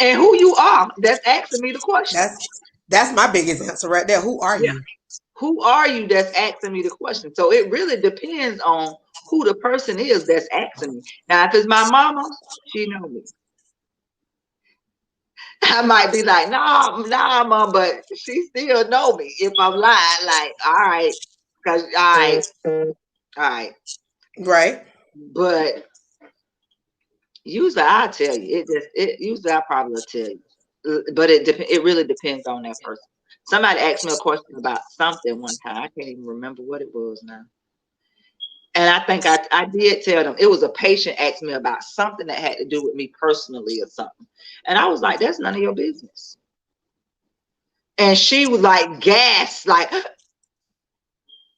Speaker 2: and who you are. That's asking me the question.
Speaker 1: That's my biggest answer right there. Who are
Speaker 2: Yeah.
Speaker 1: you?
Speaker 2: Who are you that's asking me the question? So it really depends on who the person is that's asking me. Now, if it's my mama, she know me. I might be like, nah, mom, but she still know me if I'm lying. Like, all right, cause all right.
Speaker 1: Right.
Speaker 2: But usually I tell you. It usually I probably will tell you. But it really depends on that person. Somebody asked me a question about something one time. I can't even remember what it was now. And I think I did tell them. It was a patient asked me about something that had to do with me personally or something. And I was like, that's none of your business. And she was like, gas, like,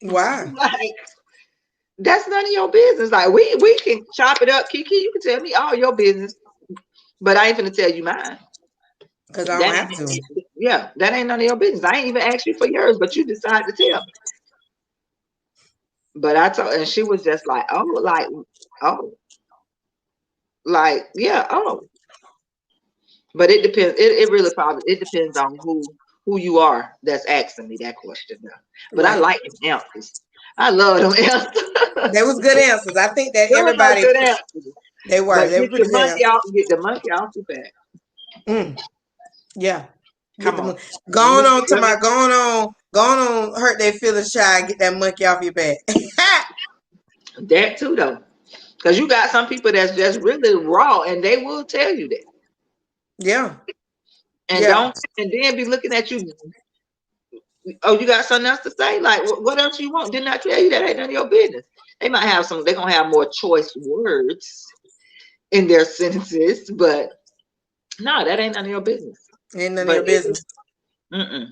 Speaker 1: Why?
Speaker 2: like that's none of your business. Like we can chop it up. Kiki, you can tell me all your business, but I ain't finna tell you mine.
Speaker 1: Because I don't
Speaker 2: That
Speaker 1: have to.
Speaker 2: yeah, that ain't none of your business. I ain't even asked you for yours, but you decided to tell me. But I told, and she was just like, oh, like, yeah, oh. But it depends. It really probably it depends on who you are that's asking me that question now. But I
Speaker 1: Right.
Speaker 2: like them answers. I love them answers.
Speaker 1: They was good answers. I think that
Speaker 2: Those are
Speaker 1: everybody
Speaker 2: good answers.
Speaker 1: they were.
Speaker 2: But
Speaker 1: They were pretty good answers.
Speaker 2: get the monkey off your back.
Speaker 1: Mm, yeah. Get
Speaker 2: Come
Speaker 1: the
Speaker 2: on.
Speaker 1: going on to my going on hurt their feelings, child. Get that monkey off your back.
Speaker 2: That too though. Because you got some people that's just really raw and they will tell you that.
Speaker 1: Yeah.
Speaker 2: And
Speaker 1: Yeah.
Speaker 2: don't and then be looking at you. Oh, you got something else to say? Like what else you want? Didn't I tell you that ain't none of your business? They might have some, they're gonna have more choice words in their sentences, but no, that ain't none of your business.
Speaker 1: Ain't none of
Speaker 2: But
Speaker 1: your business.
Speaker 2: mm-mm.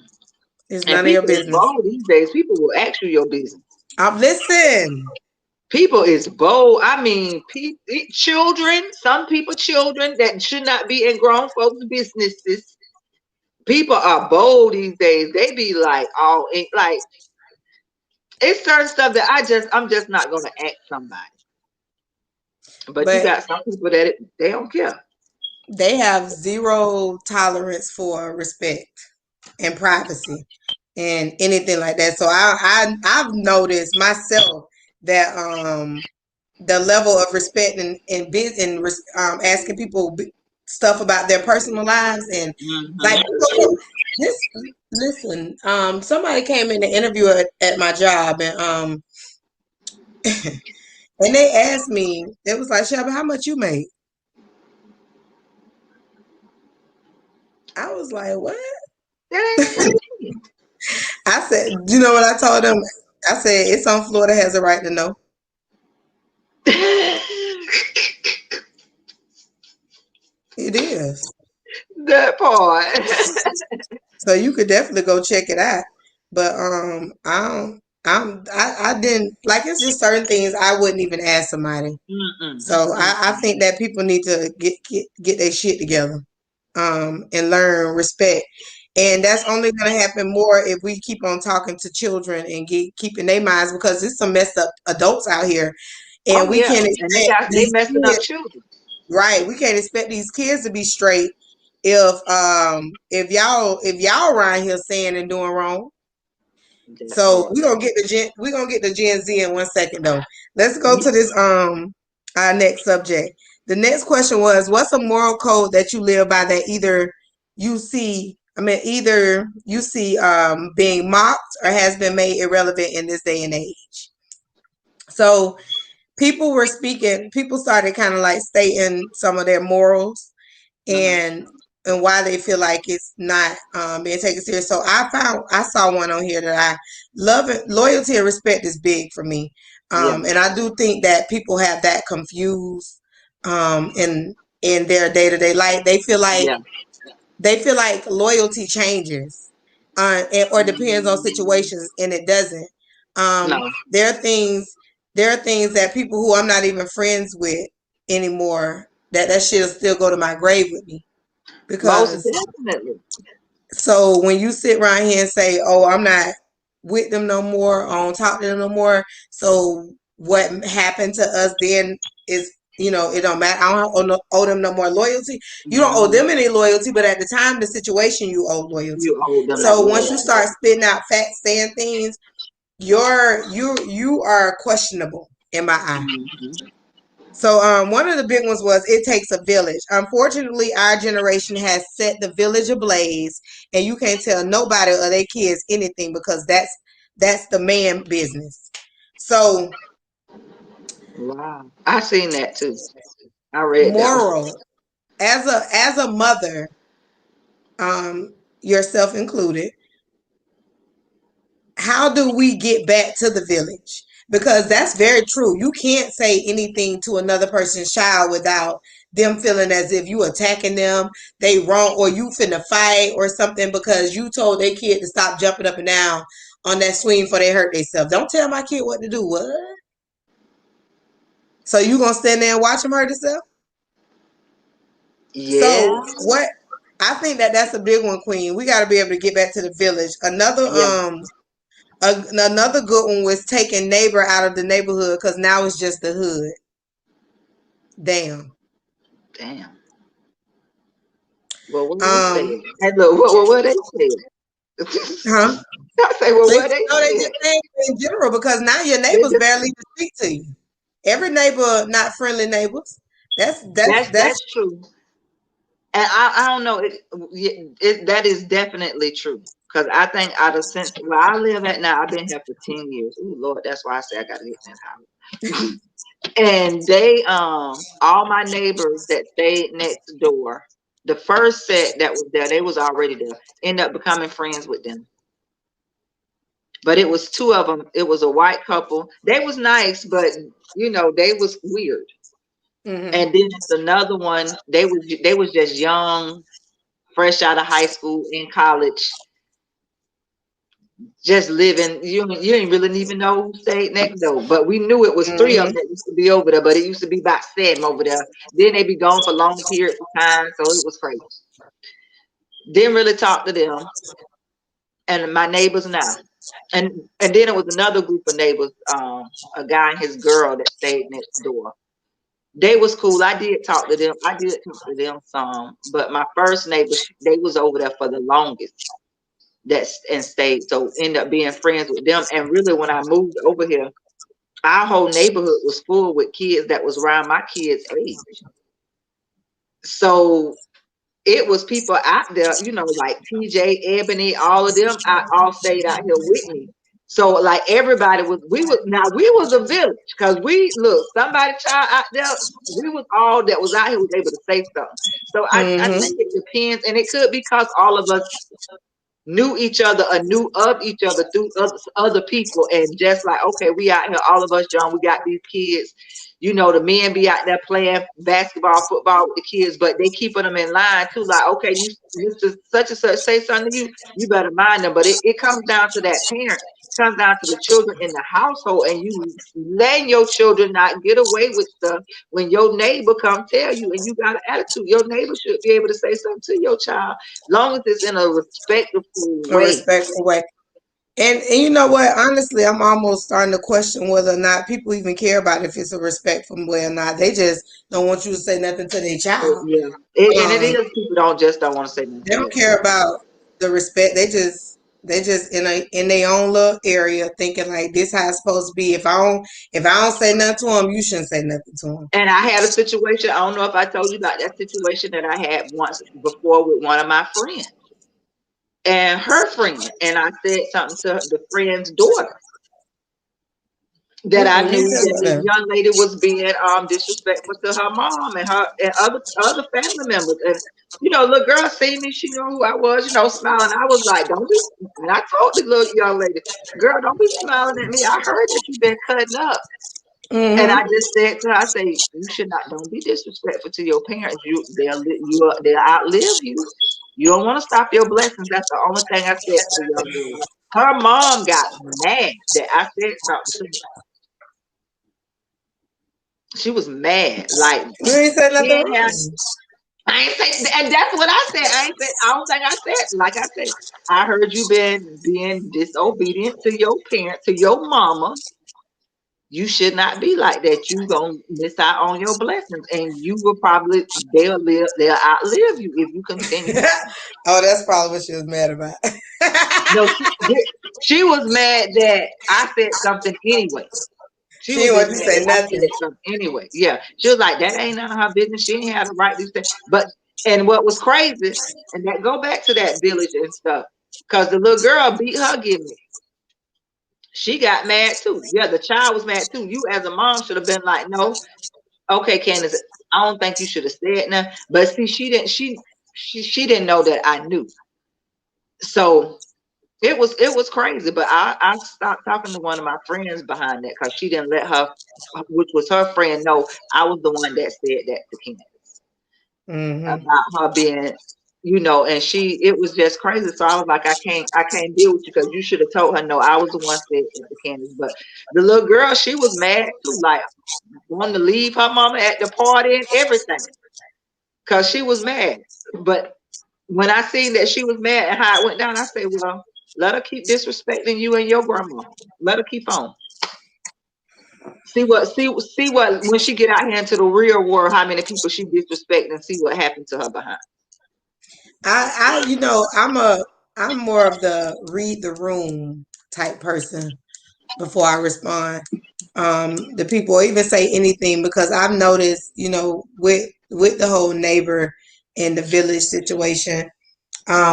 Speaker 1: It's
Speaker 2: And
Speaker 1: none of your
Speaker 2: people is
Speaker 1: business.
Speaker 2: bold these days. People will ask you your business.
Speaker 1: Listen.
Speaker 2: People is bold. I mean, children, some people, children that should not be in grown folks' businesses. People are bold these days. They be like, like, it's certain stuff that I'm just not gonna ask somebody. But you
Speaker 1: But
Speaker 2: got some people that they don't care.
Speaker 1: they have zero tolerance for respect and privacy. and anything like that. So I've noticed myself that the level of respect and asking people stuff about their personal lives and like
Speaker 2: Mm-hmm.
Speaker 1: this. Listen, somebody came in the interview at my job and they asked me, it was like, Shelby, how much you make? I was like, what?
Speaker 2: That
Speaker 1: I said, you know what I told them? I said, it's on Florida has a right to know.
Speaker 2: ain't
Speaker 1: It is.
Speaker 2: that part.
Speaker 1: So you could definitely go check it out. But I didn't like it's just certain things I wouldn't even ask somebody.
Speaker 2: Mm-mm,
Speaker 1: So I
Speaker 2: mm-mm.
Speaker 1: think that people need to get their shit together. And learn respect. And that's only going to happen more if we keep on talking to children and keeping their minds because there's some messed up adults out here, and
Speaker 2: Oh
Speaker 1: we
Speaker 2: yeah,
Speaker 1: can't
Speaker 2: and
Speaker 1: expect
Speaker 2: they
Speaker 1: these
Speaker 2: messing up
Speaker 1: kids,
Speaker 2: children.
Speaker 1: right? We can't expect these kids to be straight if y'all around here saying and doing wrong.
Speaker 2: That
Speaker 1: So
Speaker 2: part.
Speaker 1: we're gonna get the Gen Z in 1 second though. Let's go to this our next subject. The next question was, what's a moral code that you live by that either you see being mocked or has been made irrelevant in this day and age. So people started kind of like stating some of their morals
Speaker 2: Mhm.
Speaker 1: and why they feel like it's not being taken serious. So I saw one on here that I love. It. Loyalty and respect is big for me,
Speaker 2: Yeah,
Speaker 1: and I do think that people have that confused in their day to day life.
Speaker 2: yeah.
Speaker 1: They feel like loyalty changes, or depends on
Speaker 2: Mm,
Speaker 1: situations, and it doesn't.
Speaker 2: no,
Speaker 1: There are things. There are things that people who I'm not even friends with anymore that shit'll still go to my grave with me
Speaker 2: most
Speaker 1: because
Speaker 2: definitely.
Speaker 1: so when you sit around here and say, "Oh, I'm not with them no more, I don't talk to them no more," so what happened to us then is, it don't matter. I don't owe them no more loyalty. You don't owe
Speaker 2: Mhm.
Speaker 1: them any loyalty, but at the time, the situation, you owe loyalty.
Speaker 2: You owe them that
Speaker 1: So once you
Speaker 2: loyalty.
Speaker 1: start spitting out facts, saying things, you are questionable in my eye.
Speaker 2: Mhm.
Speaker 1: So one of the big ones was it takes a village. Unfortunately, our generation has set the village ablaze, and you can't tell nobody or their kids anything because that's the man business. So
Speaker 2: Wow, I seen that too. I read that one.
Speaker 1: moral as a mother, yourself included, how do we get back to the village? Because that's very true. You can't say anything to another person's child without them feeling as if you attacking them, they wrong, or you finna fight or something because you told their kid to stop jumping up and down on that swing before they hurt themselves. Don't tell my kid what to do. What? So you gonna stand there and watch him hurt himself?
Speaker 2: Yeah,
Speaker 1: So what? I think that's a big one, Queen. We got to be able to get back to the village.
Speaker 2: yeah.
Speaker 1: Another good one was taking neighbor out of the neighborhood because now it's just the hood. Damn.
Speaker 2: Damn. Well, what they
Speaker 1: Um,
Speaker 2: said? Hey, look, what they said?
Speaker 1: huh?
Speaker 2: I say, well,
Speaker 1: They
Speaker 2: what they
Speaker 1: no, they
Speaker 2: said?
Speaker 1: just saying in general because now your
Speaker 2: They
Speaker 1: neighbors
Speaker 2: just
Speaker 1: barely even speak to you. Every neighbor not friendly neighbors. That's
Speaker 2: that's true. And I don't know that is definitely true because I think out of since where I live at now, I've been here for 10 years. Oh Lord, that's why I say I gotta get in that house. And they all my neighbors that stayed next door, the first set that was there, they was already there. End up becoming friends with them. But it was two of them. It was a white couple. They was nice, but they was weird.
Speaker 1: mm-hmm.
Speaker 2: And then it's another one. They was just young, fresh out of high school in college, just living. You ain't really even know who stayed next door, but we knew it was three of
Speaker 1: Mm-hmm.
Speaker 2: them that used to be over there. But it used to be about seven over there. Then they be gone for long periods of time, so it was crazy. Didn't really talk to them, and my neighbors now. And then it was another group of neighbors, a guy and his girl that stayed next door. They was cool. I did talk to them. I did talk to them some, but my first neighbor, they was over there for the longest. that's and stayed. So end up being friends with them. And really, when I moved over here, our whole neighborhood was full with kids that was around my kids' age. So it was people out there, like TJ, Ebony, all of them, all stayed out here with me. So like everybody was, we was a village because we look somebody child out there. We was all that was out here was able to say something. So I
Speaker 1: Mm-hmm.
Speaker 2: think it depends, and it could be because all of us knew each other or knew of each other through other people, and just like, okay, we out here, all of us young, we got these kids. The men be out there playing basketball, football with the kids, but they keeping them in line too. Like, okay, you Mr. Such and such say something to you, you better mind them. But it comes down to that parent. It comes down to the children in the household, and you letting your children not get away with stuff when your neighbor come tell you, and you got an attitude. Your neighbor should be able to say something to your child, long as it's in a respectful
Speaker 1: A
Speaker 2: way.
Speaker 1: respectful way. And you know what? Honestly, I'm almost starting to question whether or not people even care about if it's a respectful way or not. They just don't want you to say nothing to their child.
Speaker 2: Yeah, and it
Speaker 1: Um,
Speaker 2: is people don't want to say nothing
Speaker 1: they
Speaker 2: to
Speaker 1: don't
Speaker 2: their
Speaker 1: care
Speaker 2: child.
Speaker 1: about the respect. They just in their own little area thinking like this how it's supposed to be. If I don't say nothing to them, you shouldn't say nothing to them.
Speaker 2: And I had a situation. I don't know if I told you about that situation that I had once before with one of my friends and her friend, and I said something to the friend's daughter that I
Speaker 1: Mm-mm, you
Speaker 2: knew
Speaker 1: said
Speaker 2: that this
Speaker 1: nothing.
Speaker 2: young lady was being disrespectful to her mom and her and other family members. And little girl see me, she knew who I was, smiling. I was like, don't be, and I told the little young lady, girl, don't be smiling at me. I heard that you've been cutting up. And I
Speaker 1: Mm-hmm.
Speaker 2: just said to her, I say, you should not, don't be disrespectful to your parents. They'll outlive you. You don't want to stop your blessings. That's the only thing I said to the young lady. Her mom got mad that I said something to her. She was mad. Like
Speaker 1: You ain't said
Speaker 2: she
Speaker 1: nothing
Speaker 2: ain't have,
Speaker 1: wrong.
Speaker 2: I ain't say, and that's what I said. I don't think I said, like I said, I heard you been being disobedient to your parent, to your mama. You should not be like that. You gonna miss out on your blessings, and you will probably they'll outlive you if you continue to.
Speaker 1: Oh, that's probably what she was mad about.
Speaker 2: No, she was mad that I said something anyway. She
Speaker 1: She
Speaker 2: was
Speaker 1: didn't
Speaker 2: just
Speaker 1: want you to
Speaker 2: mad
Speaker 1: say
Speaker 2: that I
Speaker 1: nothing.
Speaker 2: said something anyway. Yeah, she was like, that ain't none of her business. She ain't had the right to say. But and what was crazy, and that go back to that village and stuff, because the little girl beat her gimmick. She got mad too. Yeah, the child was mad too. You as a mom should have been like, no. Okay, Candace, I don't think you should have said nothing. But see, she didn't know that I knew. So it was crazy. But I stopped talking to one of my friends behind that because she didn't let her, which was her friend, know I was the one that said that to Candace
Speaker 1: Mm-hmm.
Speaker 2: about her being, and it was just crazy. So I was like, I can't deal with you because you should have told her no, I was the one said that to Candace. But the little girl, she was mad too, like wanting to leave her mama at the party and everything because she was mad. But when I seen that she was mad and how it went down, I said, well, let her keep disrespecting you and your grandma. Let her keep on. See what when she get out here into the real world, how many people she disrespect and see what happened to her behind.
Speaker 1: I'm more of the read the room type person before I respond. The people even say anything because I've noticed, with the whole neighbor and the village situation,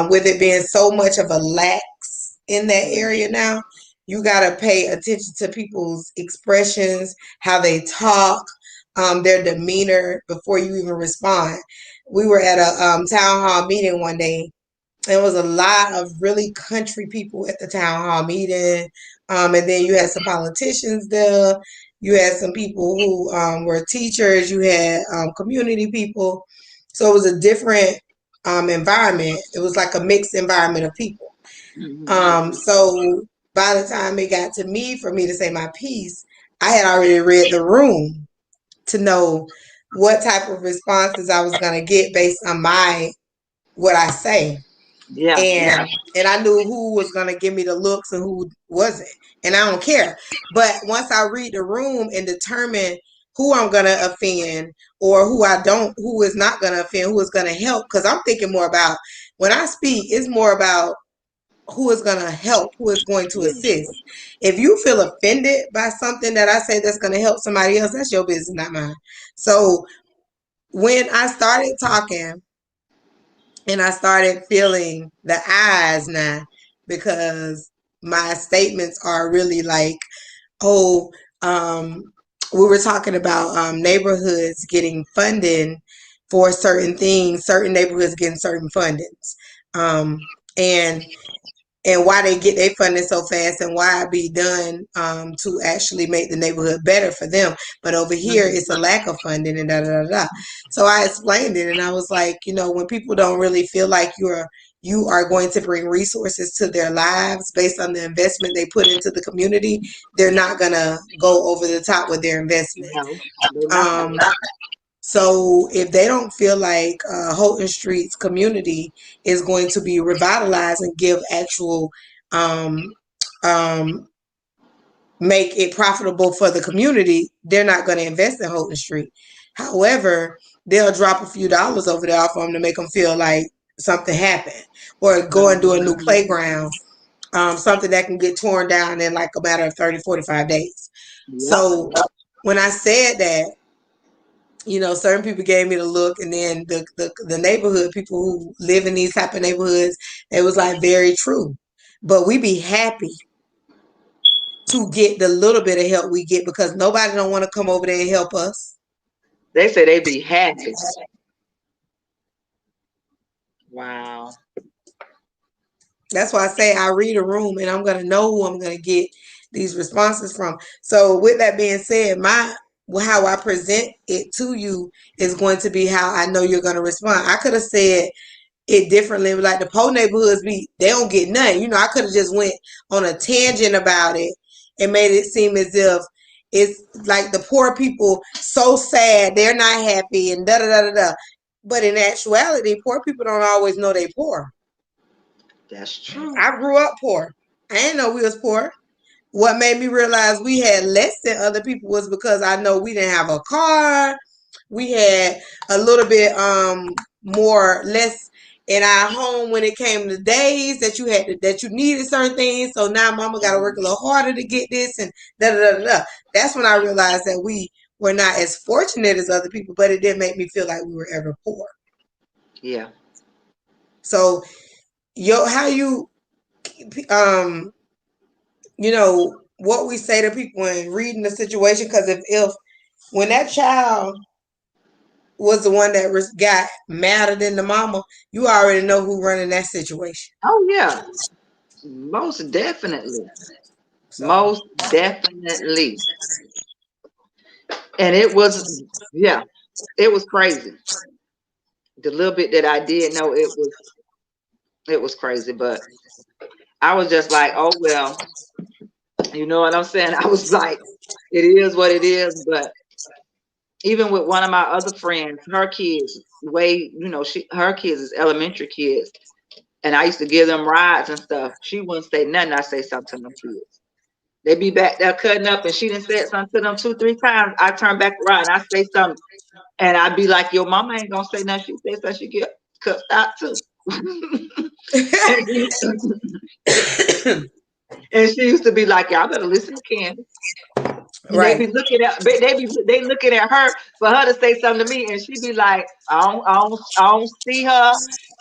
Speaker 1: with it being so much of a lax in that
Speaker 2: Yeah.
Speaker 1: area now, you got to pay attention to people's expressions, how they talk, their demeanor before you even respond. We were at a town hall meeting one day. There was a lot of really country people at the town hall meeting. And then you had some politicians there. You had some people who were teachers. You had community people. So it was a different environment. It was like a mixed environment of people.
Speaker 2: Mhm.
Speaker 1: So by the time it got to me for me to say my piece, I had already read the room to know what type of responses I was going to get based on my what I say.
Speaker 2: Yeah,
Speaker 1: And I knew who was gonna give me the looks and who wasn't. And I don't care. But once I read the room and determine who I'm gonna offend or who is not gonna offend, who is gonna help, because I'm thinking more about when I speak, it's more about who is going to help, who is going to
Speaker 2: Yeah.
Speaker 1: assist. If you feel offended by something that I say that's going to help somebody else, that's your business, not mine. So when I started talking and I started feeling the eyes now, because my statements are really like, oh, we were talking about neighborhoods getting funding for certain things, certain neighborhoods getting certain fundings. Um, and why they get their funding so fast and why it be done to actually make the neighborhood better for them. But over here,
Speaker 2: Mhm.
Speaker 1: it's a lack of funding and da da da da. So I explained it and I was like, when people don't really feel like you are going to bring resources to their lives based on the investment they put into the community, they're not gonna go over the top with their investment.
Speaker 2: No, they're not.
Speaker 1: Um, so if they don't feel like Houghton Street's community is going to be revitalized and give actual um, um, make it profitable for the community, they're not going to invest in Houghton Street. However, they'll drop a few dollars over there for them to make them feel like something happened, or go and do a new
Speaker 2: Mhm.
Speaker 1: playground, something that can get torn down in like a matter of 30, 45 days.
Speaker 2: Yep.
Speaker 1: So when I said that, certain people gave me the look, and then the neighborhood people who live in these type of neighborhoods, it was like very true. But we be happy to get the little bit of help we get because nobody don't want to come over there and help us.
Speaker 2: They say they be happy. Wow.
Speaker 1: That's why I say I read a room and I'm gonna know who I'm gonna get these responses from. So with that being said, my how I present it to you is going to be how I know you're gonna respond. I could have said it differently. Like the poor neighborhoods they don't get nothing. I could have just went on a tangent about it and made it seem as if it's like the poor people so sad, they're not happy and da da da da da. But in actuality, poor people don't always know they poor.
Speaker 2: That's true.
Speaker 1: I grew up poor. I didn't know we was poor. What made me realize we had less than other people was because I know we didn't have a car. We had a little bit more less in our home when it came to days that that you needed certain things. So now mama got to work a little harder to get this and da da da da. That's when I realized that we were not as fortunate as other people, but it didn't make me feel like we were ever poor.
Speaker 2: Yeah.
Speaker 1: So how you um what we say to people in reading the situation, because if when that child was the one that got madder than the mama, you already know who running that situation.
Speaker 2: Oh yeah. Most definitely.
Speaker 1: So
Speaker 2: Most definitely. And it was, yeah, it was crazy. The little bit that I did know, it was crazy. But I was just like, oh well, you know what I'm saying? I was like, it is what it is. But even with one of my other friends, her kids, way, her kids is elementary kids, and I used to give them rides and stuff. She wouldn't say nothing. I say something to them kids. They be back there cutting up, and she didn't say something to them 2, 3 times. I turn back around, and I say something, and I be like, "Your mama ain't gonna say nothing." She says that she get cut out too. and, and she used to be like, "Y'all better listen to Candace." And they
Speaker 1: right,
Speaker 2: be looking at they looking at her for her to say something to me, and she be like, I don't see her.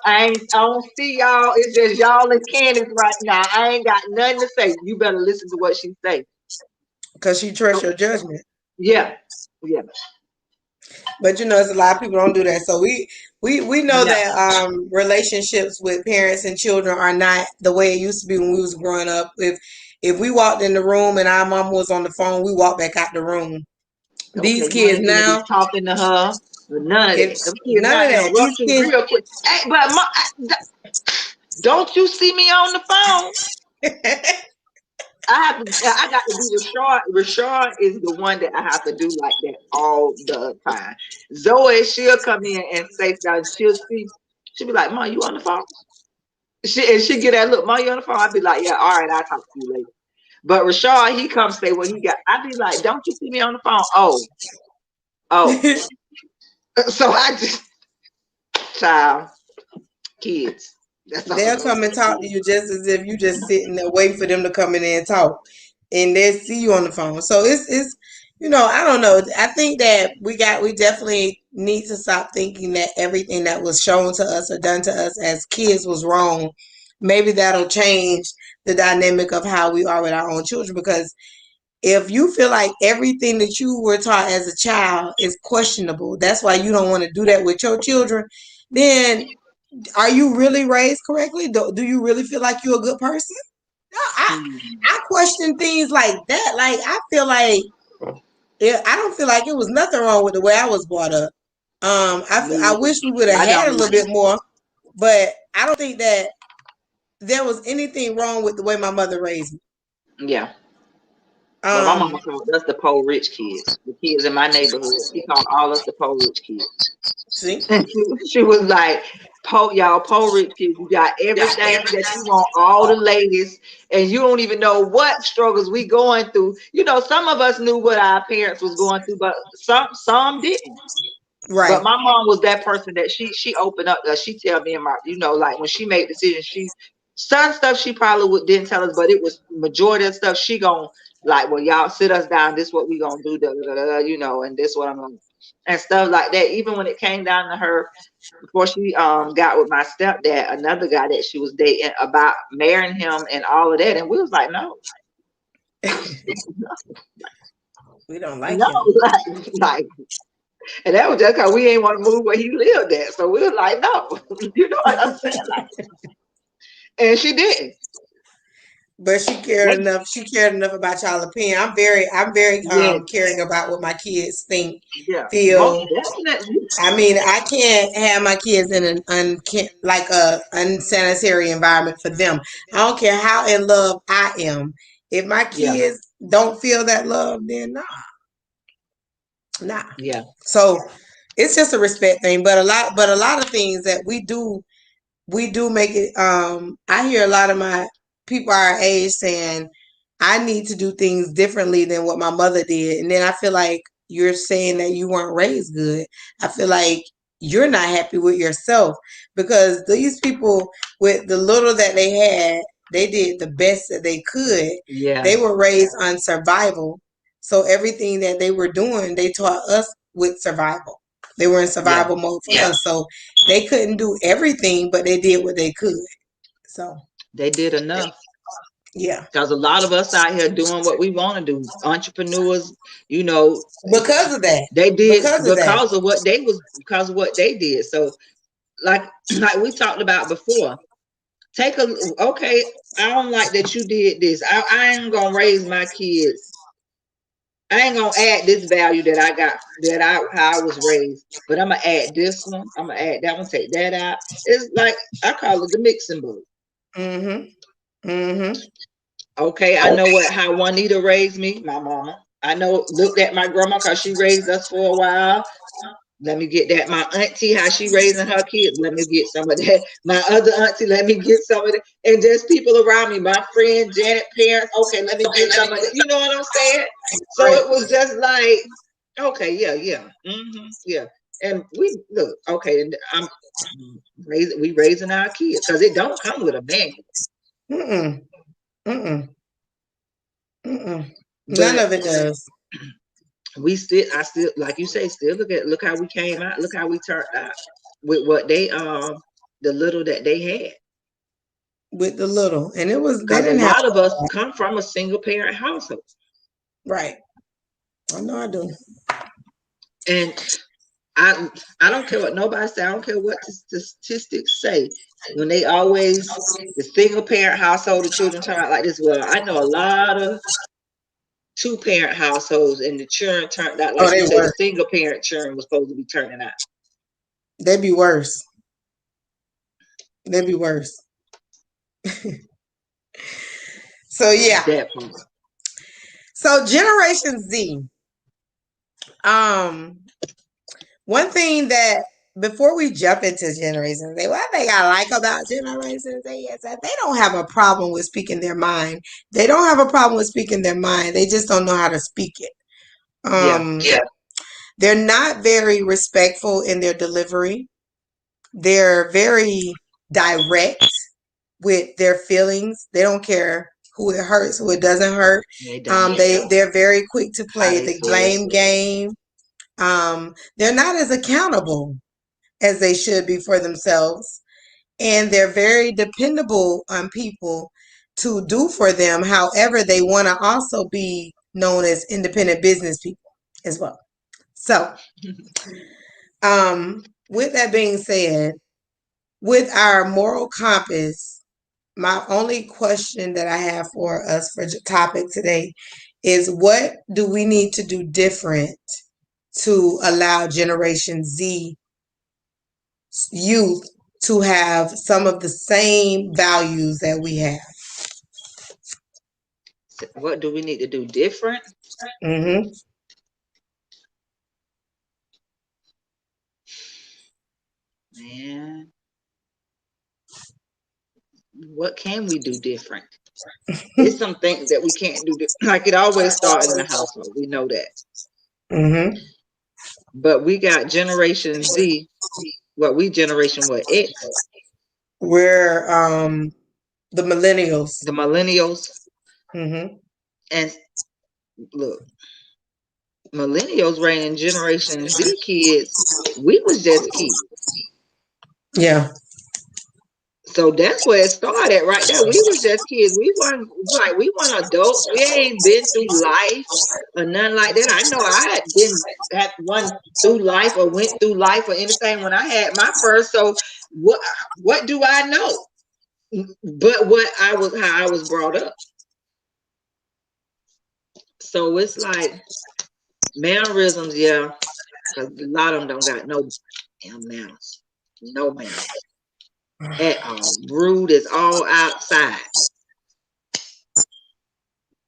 Speaker 2: I don't see y'all. It's just y'all and Candace right now. I ain't got nothing to say. You better listen to what she say.
Speaker 1: because she trusts
Speaker 2: So,
Speaker 1: your judgment.
Speaker 2: yeah, yeah,
Speaker 1: But it's a lot of people don't do that. So we know
Speaker 2: yeah.
Speaker 1: that relationships with parents and children are not the way it used to be when we was growing up. If we walked in the room and our mom was on the phone, we walked back out the room. These
Speaker 2: Okay, you
Speaker 1: kids
Speaker 2: ain't finna be
Speaker 1: now,
Speaker 2: talking to her. None of
Speaker 1: if
Speaker 2: that. Them kids
Speaker 1: none
Speaker 2: now
Speaker 1: of that, these
Speaker 2: interrupt you
Speaker 1: kids.
Speaker 2: real quick. Hey, but don't you see me on the phone? I got to do Rashard. Rashard is the one that I have to do like that all the time. Zoe, she'll come in and say something. She'll be like, "Mom, you on the phone?" She get that look, "Mom, you on the phone?" I'd be like, "Yeah, all right, I'll talk to you later." But Rashard, he comes say what he got. I'd be like, "Don't you see me on the phone?" Oh. So I just child kids. That's
Speaker 1: They'll
Speaker 2: all.
Speaker 1: come and talk to you just as if you just sitting there waiting for them to come in there and talk, and they see you on the phone. So it's I don't know. I think that we definitely need to stop thinking that everything that was shown to us or done to us as kids was wrong. Maybe that'll change the dynamic of how we are with our own children, because if you feel like everything that you were taught as a child is questionable, that's why you don't want to do that with your children, then are you really raised correctly? Do you really feel like you're a good person? No,
Speaker 2: Mm.
Speaker 1: I question things like that. Like I feel like I don't feel like it was nothing wrong with the way I was brought up. I
Speaker 2: Me
Speaker 1: wish
Speaker 2: either.
Speaker 1: we would have
Speaker 2: I
Speaker 1: had
Speaker 2: don't
Speaker 1: a little
Speaker 2: either.
Speaker 1: bit more, but I don't think that there was anything wrong with the way my mother raised me.
Speaker 2: Yeah. Well, my mama
Speaker 1: Um,
Speaker 2: called us the poor rich kids. The kids in my neighborhood. She called all us the poor rich kids.
Speaker 1: see,
Speaker 2: And she was like, y'all poor rich kids, you got everything that you want, all the ladies, and you don't even know what struggles we going through. Some of us knew what our parents was going through, but some didn't. But
Speaker 1: right,
Speaker 2: my mom was that person that she opened up. She tell me and my, like when she made decisions, some stuff she probably didn't tell us, but it was majority of stuff she gon' like. Well, y'all sit us down. This what we gonna do, da, da, da, da, and this what I'm gonna, and stuff like that. Even when it came down to her before she got with my stepdad, another guy that she was dating, about marrying him and all of that, and we was like, no,
Speaker 1: we don't like
Speaker 2: no,
Speaker 1: him.
Speaker 2: like, and that was just because we ain't want to move where he lived at. So we were like, no, you know what I'm saying? Like, and she didn't.
Speaker 1: But she cared
Speaker 2: Like,
Speaker 1: enough. She cared enough about y'all opinion. I'm very
Speaker 2: yeah,
Speaker 1: caring about what my kids think,
Speaker 2: yeah, most
Speaker 1: feel.
Speaker 2: definitely.
Speaker 1: I mean, I can't have my kids in an like a unsanitary environment for them. I don't care how in love I am. If my
Speaker 2: Yeah,
Speaker 1: kids don't feel that love, then nah, nah.
Speaker 2: yeah,
Speaker 1: So it's just a respect thing. But a lot of things that we do make it. I hear a lot of my people our age saying I need to do things differently than what my mother did, and then I feel like you're saying that you weren't raised good. I feel like you're not happy with yourself, because these people, with the little that they had, they did the best that they could.
Speaker 2: yeah,
Speaker 1: They were raised on survival, so everything that they were doing, they taught us with survival. They were in
Speaker 2: yeah.
Speaker 1: survival mode for us, so they couldn't do everything, but they did what they could. So
Speaker 2: They did enough.
Speaker 1: yeah,
Speaker 2: Because a lot of us out here doing what we want to do, entrepreneurs, you know,
Speaker 1: because of that,
Speaker 2: they did
Speaker 1: because of that.
Speaker 2: because of what they did. So like like we talked about before, take a okay, I don't like that you did this. I ain't gonna raise my kids. I ain't gonna add this value that I got, that I how I was raised, but I'm gonna add this one. I'm gonna add that one. Take that out. It's like I call it the mixing bowl.
Speaker 1: Mhm. Mhm.
Speaker 2: Okay, I know what how Juanita raised me, my mama. I know looked at my grandma because she raised us for a while. Let me get that. My auntie, how she raising her kids. Let me get some of that. My other auntie, let me get some of that. And just people around me, my friend Janet parents. Okay, let me get some of that. You know what I'm saying? So
Speaker 1: Right.
Speaker 2: it was just like, okay, yeah, yeah, yeah. And we look, okay, and I'm raising our kids because it don't come with a manual.
Speaker 1: Mm-mm. Mm-mm. Mm-mm. None
Speaker 2: But
Speaker 1: of it does.
Speaker 2: I still, like you say, still look how we came out. Look how we turned out with what they the little that they had.
Speaker 1: With the little, and they
Speaker 2: Because a
Speaker 1: didn't have
Speaker 2: lot of us come from a single parent household.
Speaker 1: right. I know I do.
Speaker 2: And I don't care what nobody say, I don't care what the statistics say. When they always the single parent household, the children turn out like this. Well, I know a lot of two parent households and the children turned out
Speaker 1: Oh,
Speaker 2: like you
Speaker 1: they
Speaker 2: say the
Speaker 1: worse.
Speaker 2: single parent children was supposed to be turning out.
Speaker 1: They be worse. They be worse. So yeah.
Speaker 2: That part.
Speaker 1: So Generation Z. Um, One thing that before we jump into Generation Z, one thing I like about Generation Z is that they don't have a problem with speaking their mind. They don't have a problem with speaking their mind. They just don't know how to speak it.
Speaker 2: Yeah.
Speaker 1: Yeah. They're not very respectful in their delivery. They're very direct. with their feelings. They don't care who it hurts, who it doesn't hurt.
Speaker 2: They don't.
Speaker 1: They're very quick to
Speaker 2: How
Speaker 1: play
Speaker 2: they
Speaker 1: the
Speaker 2: feel.
Speaker 1: blame game. They're not as accountable as they should be for themselves, and they're very dependable on people to do for them. However, they want to also be known as independent business people as well. So, with that being said, with our moral compass, my only question that I have for us for topic today is, what do we need to do different to allow Generation Z youth to have some of the same values that we have?
Speaker 2: What do we need to do different?
Speaker 1: Mm-hmm.
Speaker 2: Man, what can we do different? It's some things that we can't do. Like it always starts in the household. We know that.
Speaker 1: Mm-hmm.
Speaker 2: But we got Generation Z. What we generation what X?
Speaker 1: We're the millennials.
Speaker 2: The millennials.
Speaker 1: Mm-hmm.
Speaker 2: And look, millennials reigning Generation Z kids. We was just kids.
Speaker 1: Yeah.
Speaker 2: So that's where it started right there. We was just kids. We weren't adults. We ain't been through life or nothing like that. I know I didn't have one through life or went through life or anything when I had my first. So what do I know? But how I was brought up. So it's like mannerisms, yeah. Because a lot of them don't got no damn manners. No manners at all. Rude is all outside.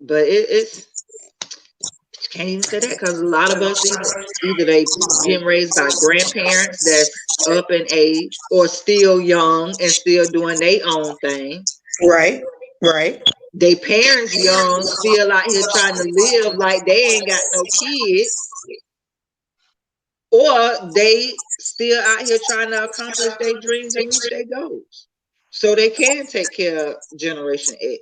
Speaker 2: But it's you can't even say that because a lot of us either they getting raised by grandparents that's up in age or still young and still doing their own thing.
Speaker 1: Right. Right.
Speaker 2: They parents young, still out here trying to live like they ain't got no kids. Or they still out here trying to accomplish their dreams and reach their goals. So they can take care of Generation Z.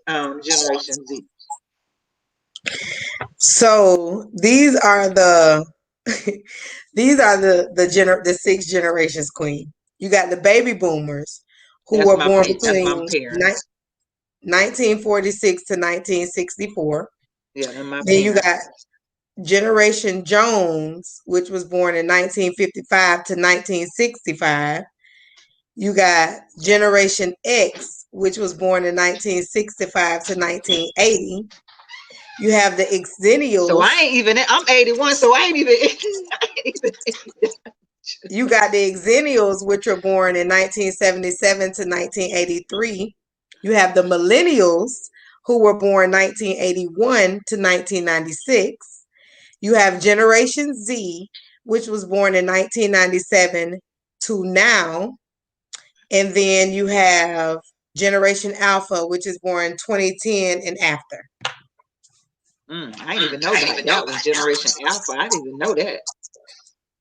Speaker 1: So these are the the six generations, Queen. You got the baby boomers who
Speaker 2: That's
Speaker 1: were
Speaker 2: my
Speaker 1: born
Speaker 2: that's
Speaker 1: between
Speaker 2: my parents.
Speaker 1: 1946 to 1964.
Speaker 2: Yeah, that's my
Speaker 1: Then you
Speaker 2: parents.
Speaker 1: got Generation Jones, which was born in 1955 to 1965. You got Generation X, which was born in 1965 to 1980. You have the
Speaker 2: So
Speaker 1: Exennials.
Speaker 2: I ain't even. I'm 81, so I ain't even. I ain't even
Speaker 1: You got the Exennials, which were born in 1977 to 1983. You have the Millennials, who were born 1981 to 1996. You have Generation Z, which was born in 1997 to now. And then you have Generation Alpha, which is born 2010 and after.
Speaker 2: I didn't even know about that one, Generation Alpha. I didn't even know that.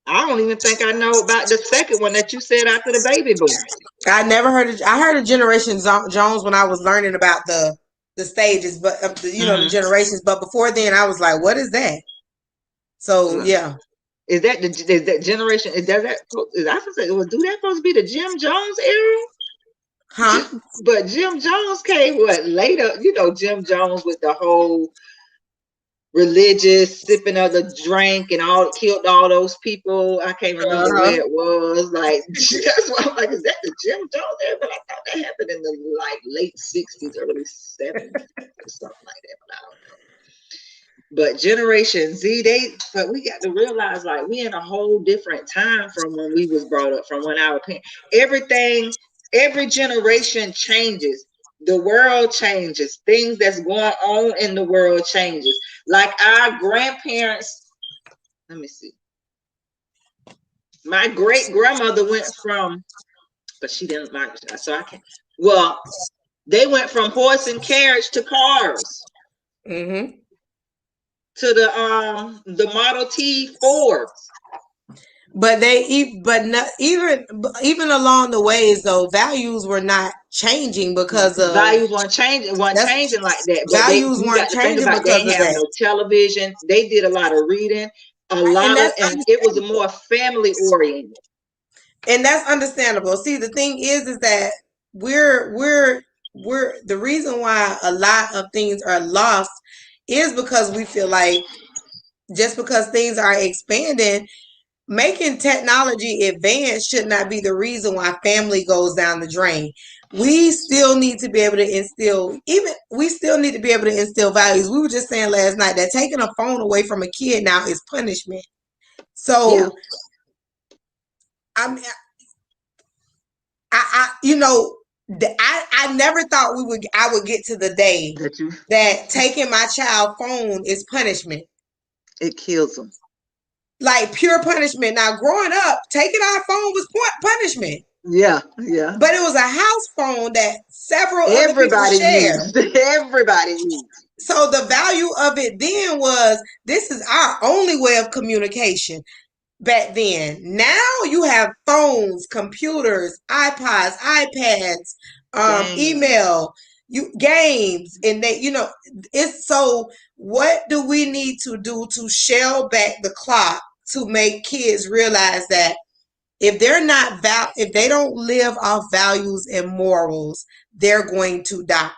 Speaker 2: I don't even think I know about the second one that you said after the baby boomers.
Speaker 1: I never heard of. I heard of Generation Jones when I was learning about the stages, but the generations. But before then, I was like, "What is that?" So yeah,
Speaker 2: is that generation? Is that is I supposed to do that supposed to be the Jim Jones era?
Speaker 1: huh?
Speaker 2: But Jim Jones came what later? You know, Jim Jones with the whole religious sipping of the drink and all killed all those people. I can't remember where it was. Like that's why I'm like, is that the Jim Jones era? But I thought that happened in the like late 60s, early 70s or something like that. But I don't know. But Generation Z, but we got to realize like we in a whole different time from when we was brought up, from when our parents, every generation changes. The world changes. Things that's going on in the world changes. Like our grandparents, let me see. My great grandmother went from, but she didn't like, so I can't. Well, they went from horse and carriage to cars.
Speaker 1: Mm-hmm.
Speaker 2: To the Model T Fords.
Speaker 1: But even along the ways though, values were not changing because of
Speaker 2: Values weren't
Speaker 1: that's
Speaker 2: changing like that. But
Speaker 1: values
Speaker 2: you
Speaker 1: weren't
Speaker 2: got to think
Speaker 1: changing
Speaker 2: about, they
Speaker 1: because
Speaker 2: ain't
Speaker 1: of
Speaker 2: have
Speaker 1: that.
Speaker 2: no television. They did a lot of reading,
Speaker 1: And that's
Speaker 2: and it was a more family oriented.
Speaker 1: and that's understandable. See, the thing is that we're the reason why a lot of things are lost is because we feel like just because things are expanding, making technology advanced should not be the reason why family goes down the drain. We still need to be able to instill, we still need to be able to instill values. We were just saying last night that taking a phone away from a kid now is punishment.
Speaker 2: Yeah.
Speaker 1: So I'm you know, I never thought I would get to the day
Speaker 2: That you
Speaker 1: that taking my child phone is punishment.
Speaker 2: It kills them.
Speaker 1: Like pure punishment. Now, growing up, taking our phone was punishment.
Speaker 2: Yeah, yeah.
Speaker 1: But it was a house phone that several other people
Speaker 2: Everybody
Speaker 1: share.
Speaker 2: used. Everybody used.
Speaker 1: So the value of it then was this is our only way of communication back then. Now you have phones, computers, iPods, iPads,
Speaker 2: Games.
Speaker 1: email, games, and it's so. What do we need to do to shell back the clock to make kids realize that if if they don't live off values and morals, they're going to die?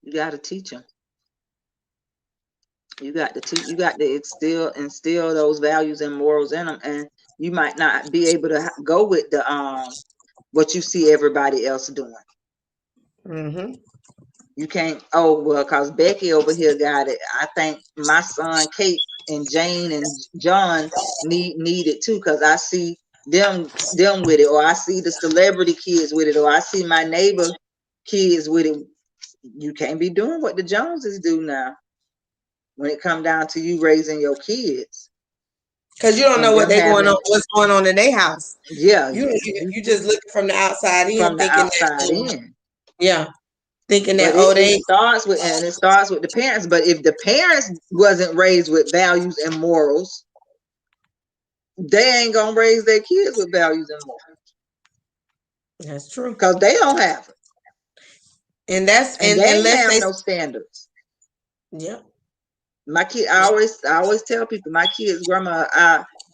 Speaker 2: You got to teach them. You got to teach. You got to instill those values and morals in them, and you might not be able to go with the what you see everybody else doing.
Speaker 1: Mm-hmm.
Speaker 2: You can't. Oh well, cause Becky over here got it. I think my son Kate and Jane and John need it too, cause I see them with it, or I see the celebrity kids with it, or I see my neighbor kids with it. You can't be doing what the Joneses do now when it come down to you raising your kids
Speaker 1: Because you don't know
Speaker 2: and
Speaker 1: what
Speaker 2: them
Speaker 1: they going on,
Speaker 2: having,
Speaker 1: what's going on in their house.
Speaker 2: yeah,
Speaker 1: You just looking from the outside in,
Speaker 2: from the
Speaker 1: thinking
Speaker 2: outside
Speaker 1: that
Speaker 2: in.
Speaker 1: yeah, thinking that
Speaker 2: But it starts with the parents. But if the parents wasn't raised with values and morals, they ain't gonna raise their kids with values and morals
Speaker 1: that's true.
Speaker 2: because they don't have it,
Speaker 1: And that's
Speaker 2: and they
Speaker 1: and
Speaker 2: ain't
Speaker 1: let's
Speaker 2: have
Speaker 1: say
Speaker 2: no standards.
Speaker 1: yeah.
Speaker 2: My kid, I always tell people, my kids' grandma,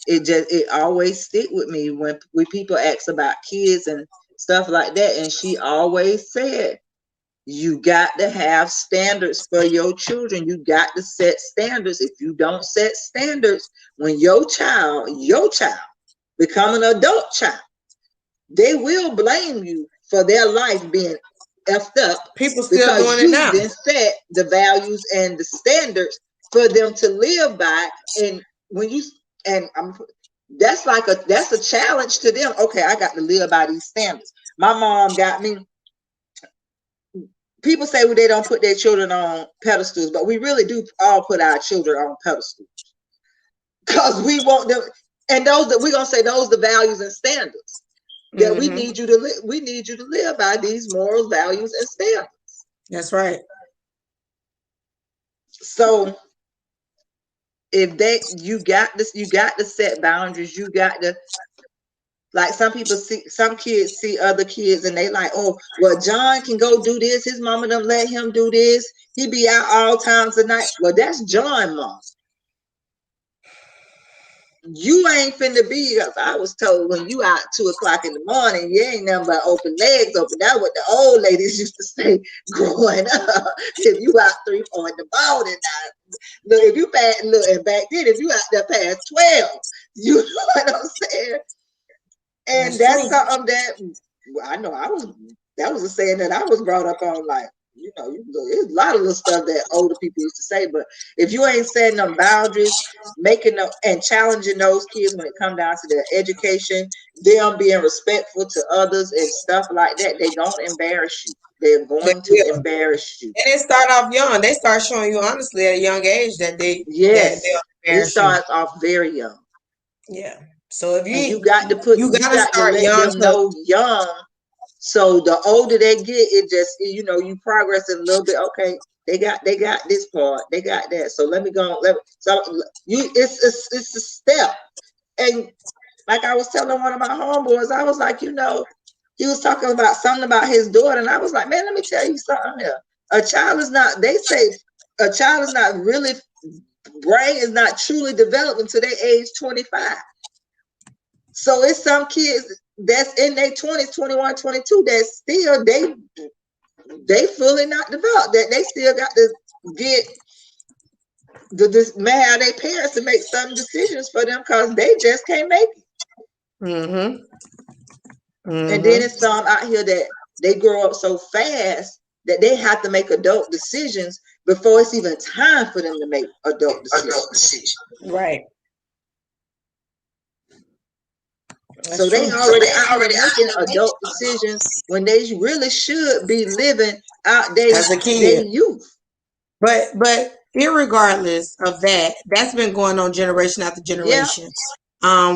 Speaker 2: it always stick with me when people ask about kids and stuff like that, and she always said, you got to have standards for your children. You got to set standards. If you don't set standards, when your child become an adult child, they will blame you for their life being effed up
Speaker 1: People still
Speaker 2: because
Speaker 1: doing it
Speaker 2: you
Speaker 1: now.
Speaker 2: didn't set the values and the standards for them to live by. And when you and I'm that's a challenge to them. Okay, I got to live by these standards. My mom got me. People say they don't put their children on pedestals, but we really do all put our children on pedestals because we want them. And those that we're gonna say those the values and standards that we need you to live. We need you to live by these morals, values, and standards.
Speaker 1: That's right.
Speaker 2: So if you got this, you got to set boundaries. You got to, like, some kids see other kids and they like, oh, well, John can go do this. His mama don't let him do this. He be out all times of night. Well, that's John, mom. You ain't finna be, because I was told when you out 2 o'clock in the morning, you ain't nothing but open legs open. That's what the old ladies used to say growing up. If you out 3, 4 in the morning now. Look, if you and back then, if you out there past 12, you know what I'm saying? And that's something that I know that was a saying that I was brought up on, like, there's a lot of little stuff that older people used to say, but if you ain't setting them boundaries, making them and challenging those kids when it comes down to their education, them being respectful to others and stuff like that, they gonna embarrass you. They're
Speaker 1: They
Speaker 2: going to
Speaker 1: will.
Speaker 2: embarrass you.
Speaker 1: And it start off young. They start showing you honestly at a young age that
Speaker 2: Yes,
Speaker 1: they'll
Speaker 2: it
Speaker 1: embarrass you.
Speaker 2: starts off very young.
Speaker 1: Yeah. So if
Speaker 2: And you
Speaker 1: you gotta
Speaker 2: got to
Speaker 1: start
Speaker 2: let
Speaker 1: young
Speaker 2: them know young. So the older they get, it just, you progress a little bit. Okay, they got this part, they got that. So let me go. So it's a step. And like I was telling one of my homeboys, I was like, he was talking about something about his daughter, and I was like, man, let me tell you something here. A child is not, they say a child is not really, brain is not truly developed until they age 25. So it's some kids that's in their 20s, 21, 22, that still they fully not developed, that they still got to get this man, have their parents to make some decisions for them because they just can't make it.
Speaker 1: Mm-hmm.
Speaker 2: And then
Speaker 1: Mm-hmm.
Speaker 2: it's some out here that they grow up so fast that they have to make adult decisions before it's even time for them to make adult decisions.
Speaker 1: Right.
Speaker 2: So
Speaker 1: That's
Speaker 2: they
Speaker 1: true.
Speaker 2: already out here making adult decisions when they really should be living out
Speaker 1: As a
Speaker 2: their
Speaker 1: kid.
Speaker 2: youth.
Speaker 1: But irregardless of that, that's been going on generation after
Speaker 2: Yeah.
Speaker 1: generation.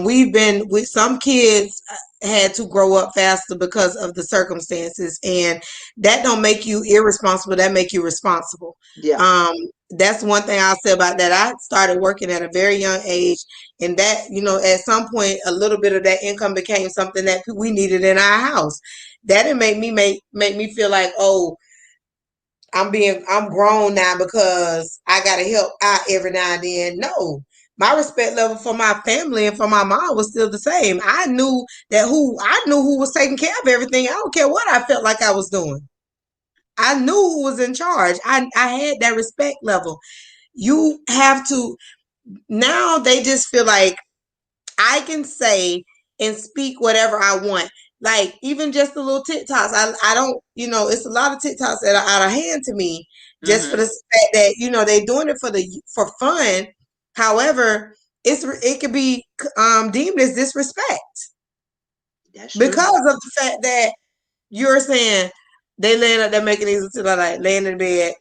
Speaker 1: We've been with some kids had to grow up faster because of the circumstances, and that don't make you irresponsible. That make you responsible.
Speaker 2: Yeah.
Speaker 1: Um, that's one thing I'll say about that. I started working at a very young age, and that at some point, a little bit of that income became something that we needed in our house. That it made me make me feel like, oh, I'm grown now because I gotta help out every now and then. No. My respect level for my family and for my mom was still the same. I knew who was taking care of everything. I don't care what I felt like I was doing. I knew who was in charge. I had that respect level. You have to now they just feel like I can say and speak whatever I want. Like even just the little TikToks. I don't, it's a lot of TikToks that are out of hand to me just for the fact that, they're doing it for fun. However, it could be deemed as disrespect.
Speaker 2: That's true.
Speaker 1: Because of the fact that you're saying they laying up there making these until I like laying in bed.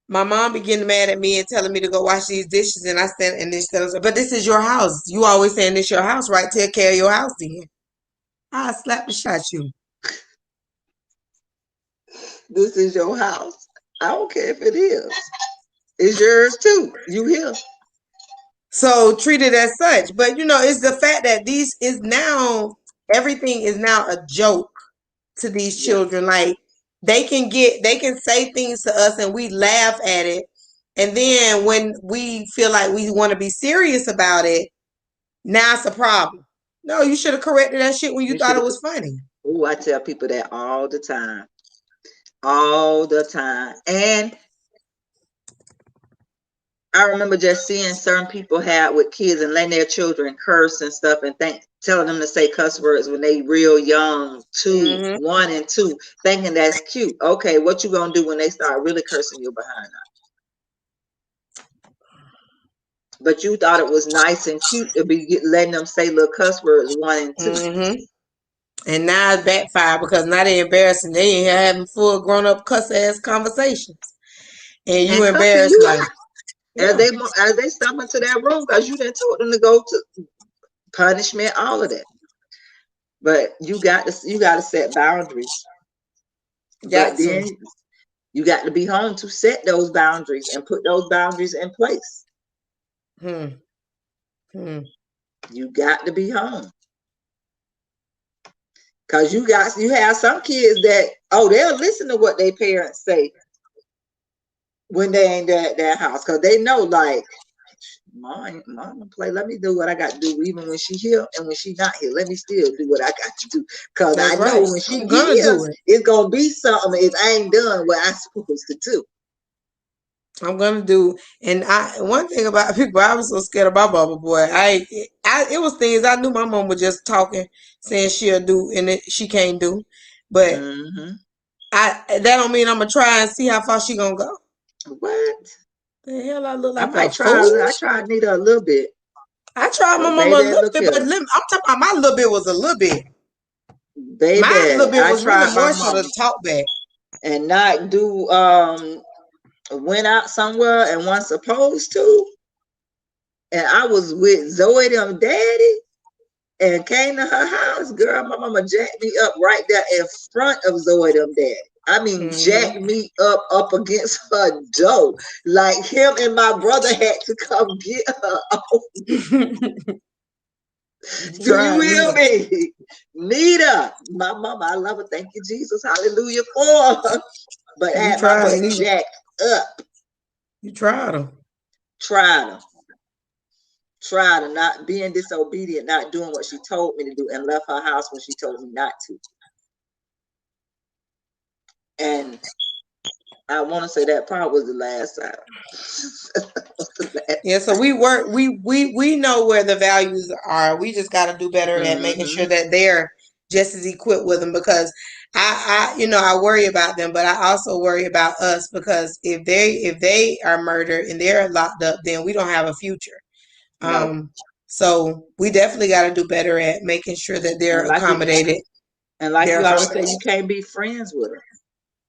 Speaker 1: My mom be getting mad at me and telling me to go wash these dishes, and I stand and this, but this is your house. You always saying this your house, right? Take care of your house, then. I slap the shot you.
Speaker 2: This is your house. I don't care if it is. It's yours too. You here.
Speaker 1: So treat it as such. But it's the fact that these is now everything is now a joke to these
Speaker 2: Yeah.
Speaker 1: children. Like they can say things to us and we laugh at it. And then when we feel like we want to be serious about it, now it's a problem. No, you should have corrected that shit when you
Speaker 2: You
Speaker 1: thought
Speaker 2: should
Speaker 1: it
Speaker 2: have.
Speaker 1: was funny.
Speaker 2: Oh, I tell people that all the time. All the time. And I remember just seeing certain people have with kids and letting their children curse and stuff and telling them to say cuss words when they real young,
Speaker 1: Mm-hmm.
Speaker 2: 1 and 2, thinking that's cute. Okay, what you gonna do when they start really cursing you behind out? But you thought it was nice and cute to be letting them say little cuss words 1 and 2.
Speaker 1: Mm-hmm. And now it's backfired because now they're embarrassing. They ain't having full grown up cuss ass conversations. And you
Speaker 2: And cussing
Speaker 1: embarrass
Speaker 2: you
Speaker 1: them.
Speaker 2: out
Speaker 1: Yeah.
Speaker 2: as they step into that room because you didn't told them to go to punishment, all of that. But you got to set boundaries. But
Speaker 1: Got to.
Speaker 2: then you got to be home to set those boundaries and put those boundaries in place.
Speaker 1: Hmm. Hmm.
Speaker 2: You got to be home. Because you have some kids that, they'll listen to what their parents say when they ain't at their house. Because they know, like, mom play, let me do what I got to do even when she here and when she not here. Let me still do what I got to do. Because I
Speaker 1: That's
Speaker 2: know
Speaker 1: right.
Speaker 2: when she
Speaker 1: I'm
Speaker 2: get
Speaker 1: gonna
Speaker 2: here,
Speaker 1: do it.
Speaker 2: it's going to be something if I ain't done what I'm supposed to do.
Speaker 1: I'm gonna do. And one thing about people, I was so scared of my mama, boy. It was things I knew my mom was just talking, saying she'll do, and she can't do. But
Speaker 2: Mm-hmm.
Speaker 1: that don't mean I'm gonna try and see how far she gonna go.
Speaker 2: What?
Speaker 1: The hell, I look
Speaker 2: I
Speaker 1: like a
Speaker 2: might try.
Speaker 1: fool.
Speaker 2: I tried Nita a little bit.
Speaker 1: I tried my
Speaker 2: But
Speaker 1: mama a
Speaker 2: baby,
Speaker 1: little
Speaker 2: look
Speaker 1: bit, but
Speaker 2: here.
Speaker 1: I'm talking about my little bit was a little bit. My little
Speaker 2: Baby,
Speaker 1: bit
Speaker 2: I
Speaker 1: was really
Speaker 2: tried my
Speaker 1: more so
Speaker 2: mama
Speaker 1: to talk back.
Speaker 2: and not do went out somewhere and wasn't supposed to. And I was with Zoe them daddy and came to her house. Girl, my mama jacked me up right there in front of Zoe them daddy. I mean,
Speaker 1: Mm-hmm.
Speaker 2: jacked me up against her door. Like him and my brother had to come get her.
Speaker 1: You
Speaker 2: Do you
Speaker 1: tried,
Speaker 2: hear
Speaker 1: Nita.
Speaker 2: me? Nita, my mama, I love her. Thank you, Jesus. Hallelujah for her. But
Speaker 1: You
Speaker 2: had my
Speaker 1: tried,
Speaker 2: butt
Speaker 1: Nita.
Speaker 2: jacked up.
Speaker 1: You tried them.
Speaker 2: Tried her. Tried her, not being disobedient, not doing what she told me to do, and left her house when she told me not to. And I want to say that probably was the last time.
Speaker 1: Yeah, so we work. We know where the values are. We just got to do better at making
Speaker 2: Mm-hmm.
Speaker 1: sure that they're just as equipped with them. Because I worry about them, but I also worry about us because if they are murdered and they're locked up, then we don't have a future.
Speaker 2: No.
Speaker 1: So we definitely got to do better at making sure that they're
Speaker 2: And like you
Speaker 1: accommodated.
Speaker 2: and like
Speaker 1: They're
Speaker 2: you always say,
Speaker 1: accommodated.
Speaker 2: you can't be friends with them.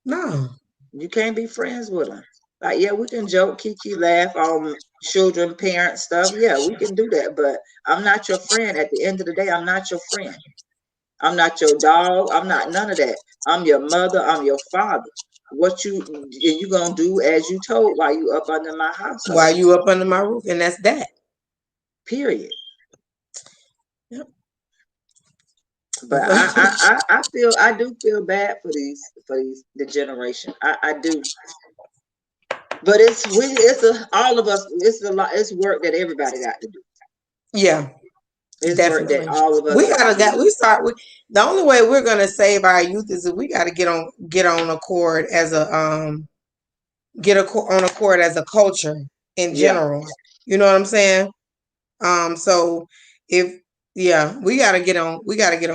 Speaker 1: No.
Speaker 2: You can't be friends with them. Like, yeah, we can joke, kiki, laugh on children, parent stuff. Yeah, we can do that. But I'm not your friend. At the end of the day, I'm not your friend. I'm not your dog. I'm not none of that. I'm your mother. I'm your father. What you gonna do as you told while you up under my household?
Speaker 1: While you up under my roof, and that's that.
Speaker 2: Period.
Speaker 1: Yep.
Speaker 2: But I do feel bad for the generation. I do. But all of us. It's a lot. It's work that everybody got to do.
Speaker 1: Yeah.
Speaker 2: It's work that
Speaker 1: Definitely.
Speaker 2: all of us
Speaker 1: We
Speaker 2: got
Speaker 1: gotta
Speaker 2: to
Speaker 1: got
Speaker 2: do.
Speaker 1: we start with the only way we're gonna save our youth is if we gotta get on accord as a on accord as a culture in
Speaker 2: Yeah,
Speaker 1: general. You know what I'm saying? So if yeah, we gotta get on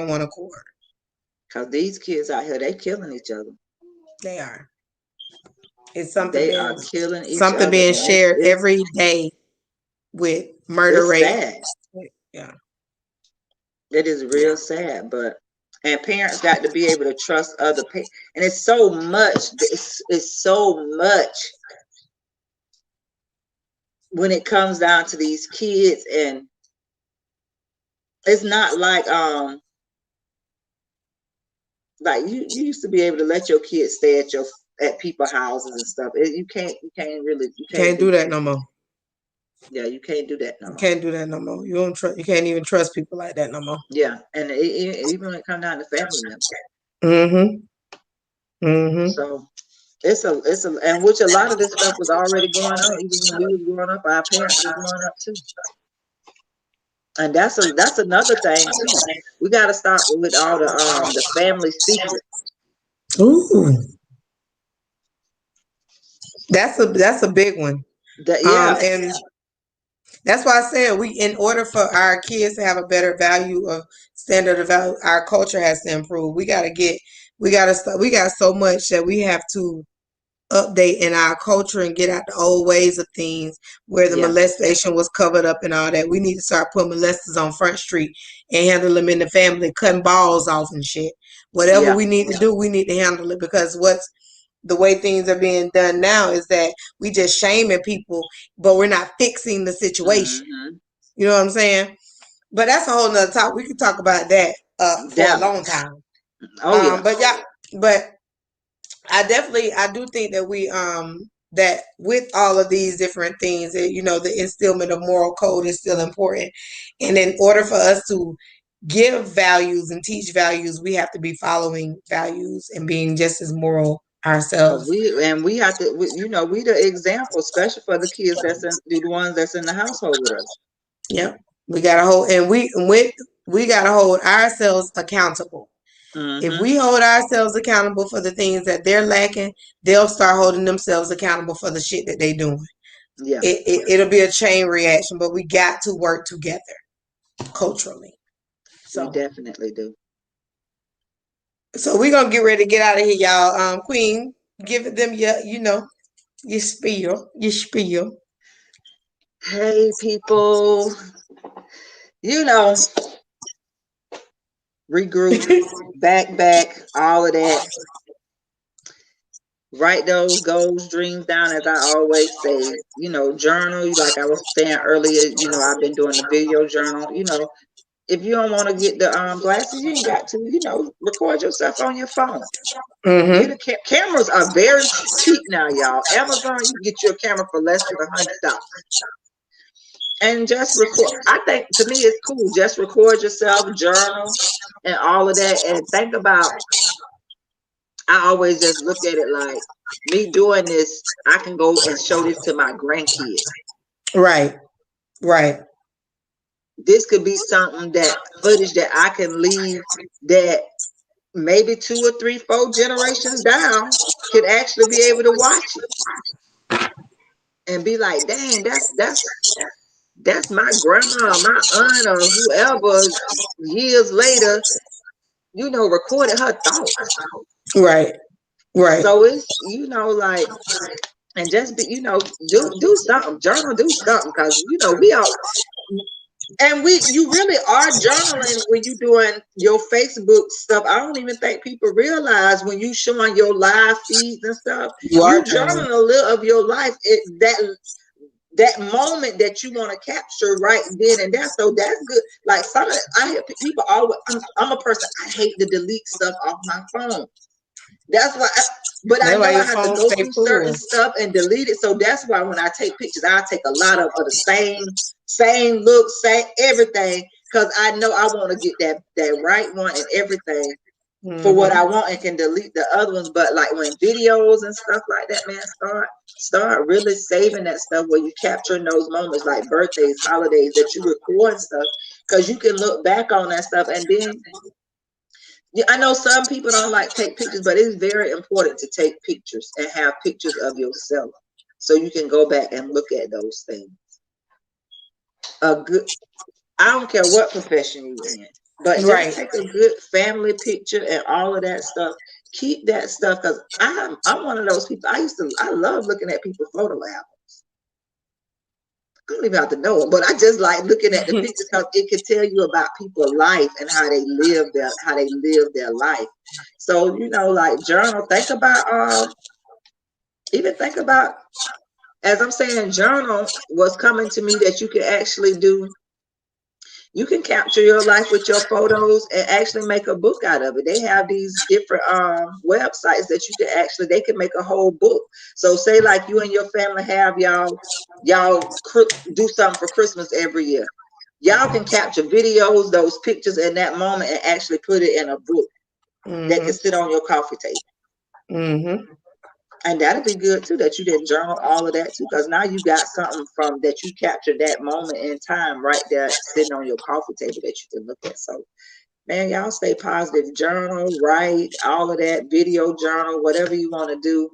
Speaker 1: one accord.
Speaker 2: because these kids out here, they killing each other.
Speaker 1: They are. It's
Speaker 2: They are killing each
Speaker 1: something
Speaker 2: other,
Speaker 1: being
Speaker 2: and it's
Speaker 1: shared
Speaker 2: it's
Speaker 1: every day with murder
Speaker 2: it's
Speaker 1: rate.
Speaker 2: sad.
Speaker 1: Yeah.
Speaker 2: It is
Speaker 1: Yeah.
Speaker 2: real sad, but and parents got to be able to trust other parents. And it's so much. It's so much when it comes down to these kids, and it's not like you used to be able to let your kids stay at people's houses and stuff. You can't
Speaker 1: Can't do
Speaker 2: do that.
Speaker 1: that no more.
Speaker 2: Yeah, you can't do that no
Speaker 1: You
Speaker 2: more.
Speaker 1: can't do that no more. You don't trust. You can't even trust people like that no more.
Speaker 2: Yeah, and even when it comes down to family members.
Speaker 1: Mm-hmm. Mm-hmm.
Speaker 2: So and which a lot of this stuff was already going on even when we was growing up. Our parents were growing up too, and that's another thing too. We got to stop with all the family secrets.
Speaker 1: Ooh, that's a big one.
Speaker 2: That yeah,
Speaker 1: And that's why I said in order for our kids to have a better value of standard of value, our culture has to improve. We got so much that we have to update in our culture and get out the old ways of things where the
Speaker 2: yeah,
Speaker 1: molestation was covered up and all that. We need to start putting molesters on Front Street and handle them in the family, cutting balls off and shit. Whatever
Speaker 2: yeah.
Speaker 1: we need to do, we need to handle it because what's the way things are being done now is that we just shaming people, but we're not fixing the situation.
Speaker 2: Hmm.
Speaker 1: You know what I'm saying? But that's a whole nother talk. We could talk about that for a
Speaker 2: Yeah.
Speaker 1: long time.
Speaker 2: Oh yeah.
Speaker 1: But yeah, but I do think that that with all of these different things that the instillment of moral code is still important. And in order for us to give values and teach values, we have to be following values and being just as moral
Speaker 2: Cause
Speaker 1: ourselves.
Speaker 2: we have to, we the example, especially for the kids the ones that's in the household with us.
Speaker 1: Yep. We gotta hold and we gotta hold ourselves accountable. If
Speaker 2: Hmm.
Speaker 1: we hold ourselves accountable for the things that they're lacking, they'll start holding themselves accountable for the shit that they doing.
Speaker 2: Yeah,
Speaker 1: It'll be a chain reaction, but we got to work together culturally.
Speaker 2: we
Speaker 1: So,
Speaker 2: definitely do.
Speaker 1: we're gonna get ready to get out of here, y'all. Queen, give them your spiel.
Speaker 2: Hey, people, you know, regroup, back, all of that. Write those goals, dreams down, as I always say. Journal. Like I was saying earlier, I've been doing the video journal. If you don't want to get the glasses, you ain't got to. Record yourself on your phone. Get
Speaker 1: Mm-hmm.
Speaker 2: a cameras are very cheap now, y'all. Amazon, you can get you a camera for less than $100. And just record. I think to me it's cool. Just record yourself, journal, and all of that. And think about, I always just look at it like me doing this, I can go and show this to my grandkids.
Speaker 1: Right. Right.
Speaker 2: This could be something that footage that I can leave that maybe 2 or 3, 4 generations down could actually be able to watch it and be like, dang, that's my grandma, my aunt, or whoever years later, recorded her thoughts.
Speaker 1: Right. Right.
Speaker 2: So it's, like, and just be, do something, journal, do something, because we all, and you really are journaling when you doing your Facebook stuff. I don't even think people realize when you showing your live feeds and stuff,
Speaker 1: You are
Speaker 2: you
Speaker 1: journaling.
Speaker 2: journaling a little of your life. That moment that you want to capture right then and there. So that's good. Like I hear people always. I'm a person. I hate to delete stuff off my phone. That's why. But I
Speaker 1: That's
Speaker 2: know
Speaker 1: why
Speaker 2: I
Speaker 1: your
Speaker 2: have to
Speaker 1: phone
Speaker 2: go
Speaker 1: stay
Speaker 2: through certain
Speaker 1: full.
Speaker 2: stuff and delete it. So that's why when I take pictures, I take a lot of the same look, same everything, because I know I want to get that right one and everything for what I want, and can delete the other ones. But like when videos and stuff like that, man, start really saving that stuff where you capturing those moments like birthdays, holidays, that you record stuff, because you can look back on that stuff. And then I know some people don't like take pictures, but it's very important to take pictures and have pictures of yourself so you can go back and look at those things. I don't care what profession you're in, but just
Speaker 1: Right.
Speaker 2: take a good family picture and all of that stuff. Keep that stuff, because I'm one of those people. I love looking at people's photo albums. I don't even have to know them, but I just like looking at the pictures because it could tell you about people's life and how they live their life. So like journal. Even think about, as I'm saying, journal was coming to me that you can actually do. You can capture your life with your photos and actually make a book out of it. They have these different websites that you can they can make a whole book. So say like you and your family have y'all do something for Christmas every year. Y'all can capture videos, those pictures in that moment, and actually put it in a book that can sit on your coffee table. And that'll be good too, that you didn't journal all of that too, because now you got something from that you captured that moment in time right there sitting on your coffee table that you can look at. So man, y'all stay positive, journal, write, all of that, video journal, whatever you want to do.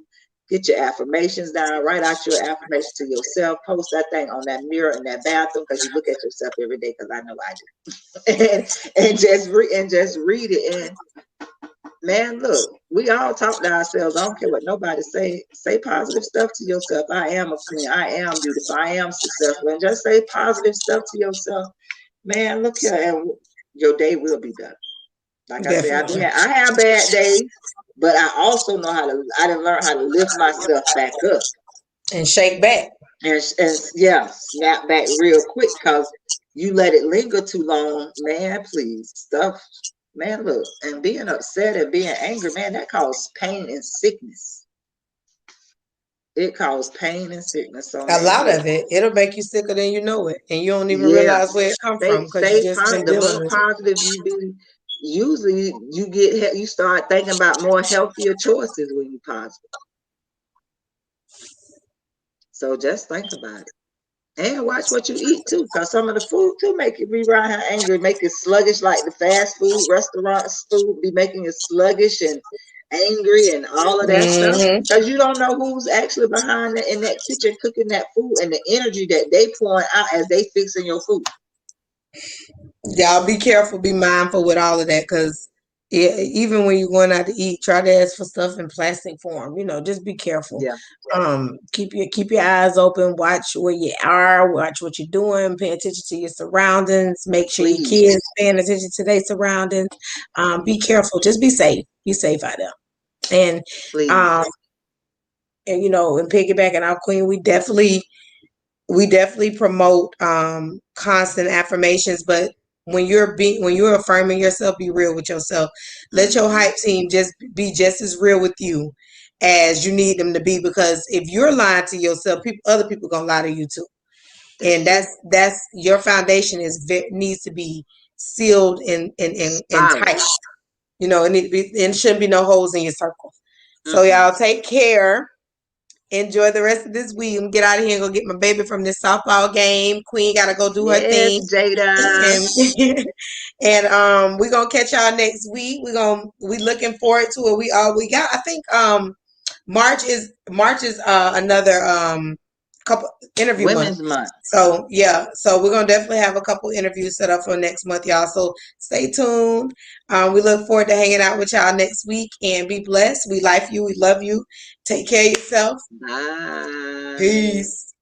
Speaker 2: Get your affirmations down, write out your affirmation to yourself, post that thing on that mirror in that bathroom, because you look at yourself every day, because I know I do. and just read it. And man, look, we all talk to ourselves. I don't care what nobody say. Say positive stuff to yourself. I am a queen. I am beautiful. I am successful. And just say positive stuff to yourself. Man, look here, and your day will be better. Like I said,
Speaker 1: Definitely.
Speaker 2: I have bad days, but I also know I didn't learn how to lift myself back up.
Speaker 1: And shake back.
Speaker 2: And yeah, snap back real quick, because you let it linger too long, man, please. Man, look, and being upset and being angry, man, that causes pain and sickness. It causes pain and sickness. So,
Speaker 1: A
Speaker 2: man,
Speaker 1: lot
Speaker 2: look,
Speaker 1: of it. It'll make you sicker than you know it. And you don't even
Speaker 2: yeah,
Speaker 1: realize where it come from because you just been
Speaker 2: the
Speaker 1: dealing
Speaker 2: more
Speaker 1: with it.
Speaker 2: positive you be, usually you start thinking about more healthier choices when you positive. So just think about it. And watch what you eat too, because some of the food too make you be right here angry, make it sluggish, like the fast food restaurants food be making you sluggish and angry and all of that stuff. Because you don't know who's actually behind in that kitchen cooking that food, and the energy that they pouring out as they fixing your food.
Speaker 1: Y'all be careful, be mindful with all of that, because even when you're going out to eat, try to ask for stuff in plastic form. Just be careful.
Speaker 2: Yeah.
Speaker 1: Keep your eyes open. Watch where you are. Watch what you're doing. Pay attention to your surroundings. Make sure your
Speaker 2: Please.
Speaker 1: kids paying attention to their surroundings. Be careful. Just be safe. Be safe out there. And
Speaker 2: Please.
Speaker 1: And piggybacking our queen, we definitely promote constant affirmations, but when you're affirming yourself, be real with yourself. Let your hype team just be just as real with you as you need them to be, because if you're lying to yourself, other people gonna lie to you too.
Speaker 2: That's
Speaker 1: And
Speaker 2: true.
Speaker 1: that's your foundation needs to be sealed and
Speaker 2: Solid.
Speaker 1: tight. You know, and shouldn't be no holes in your circle. So
Speaker 2: Mm-mm.
Speaker 1: y'all take care. Enjoy the rest of this week. I'm gonna get out of here and go get my baby from this softball game. Queen gotta go do her
Speaker 2: Yes,
Speaker 1: thing.
Speaker 2: Jada.
Speaker 1: And we're gonna catch y'all next week. We looking forward to it. We got, I think, March is another couple interview month.
Speaker 2: Women's Month.
Speaker 1: So yeah, so we're gonna definitely have a couple interviews set up for next month, y'all. So stay tuned. We look forward to hanging out with y'all next week, and be blessed. We like you. We love you. Take care of yourself.
Speaker 2: Bye.
Speaker 1: Peace.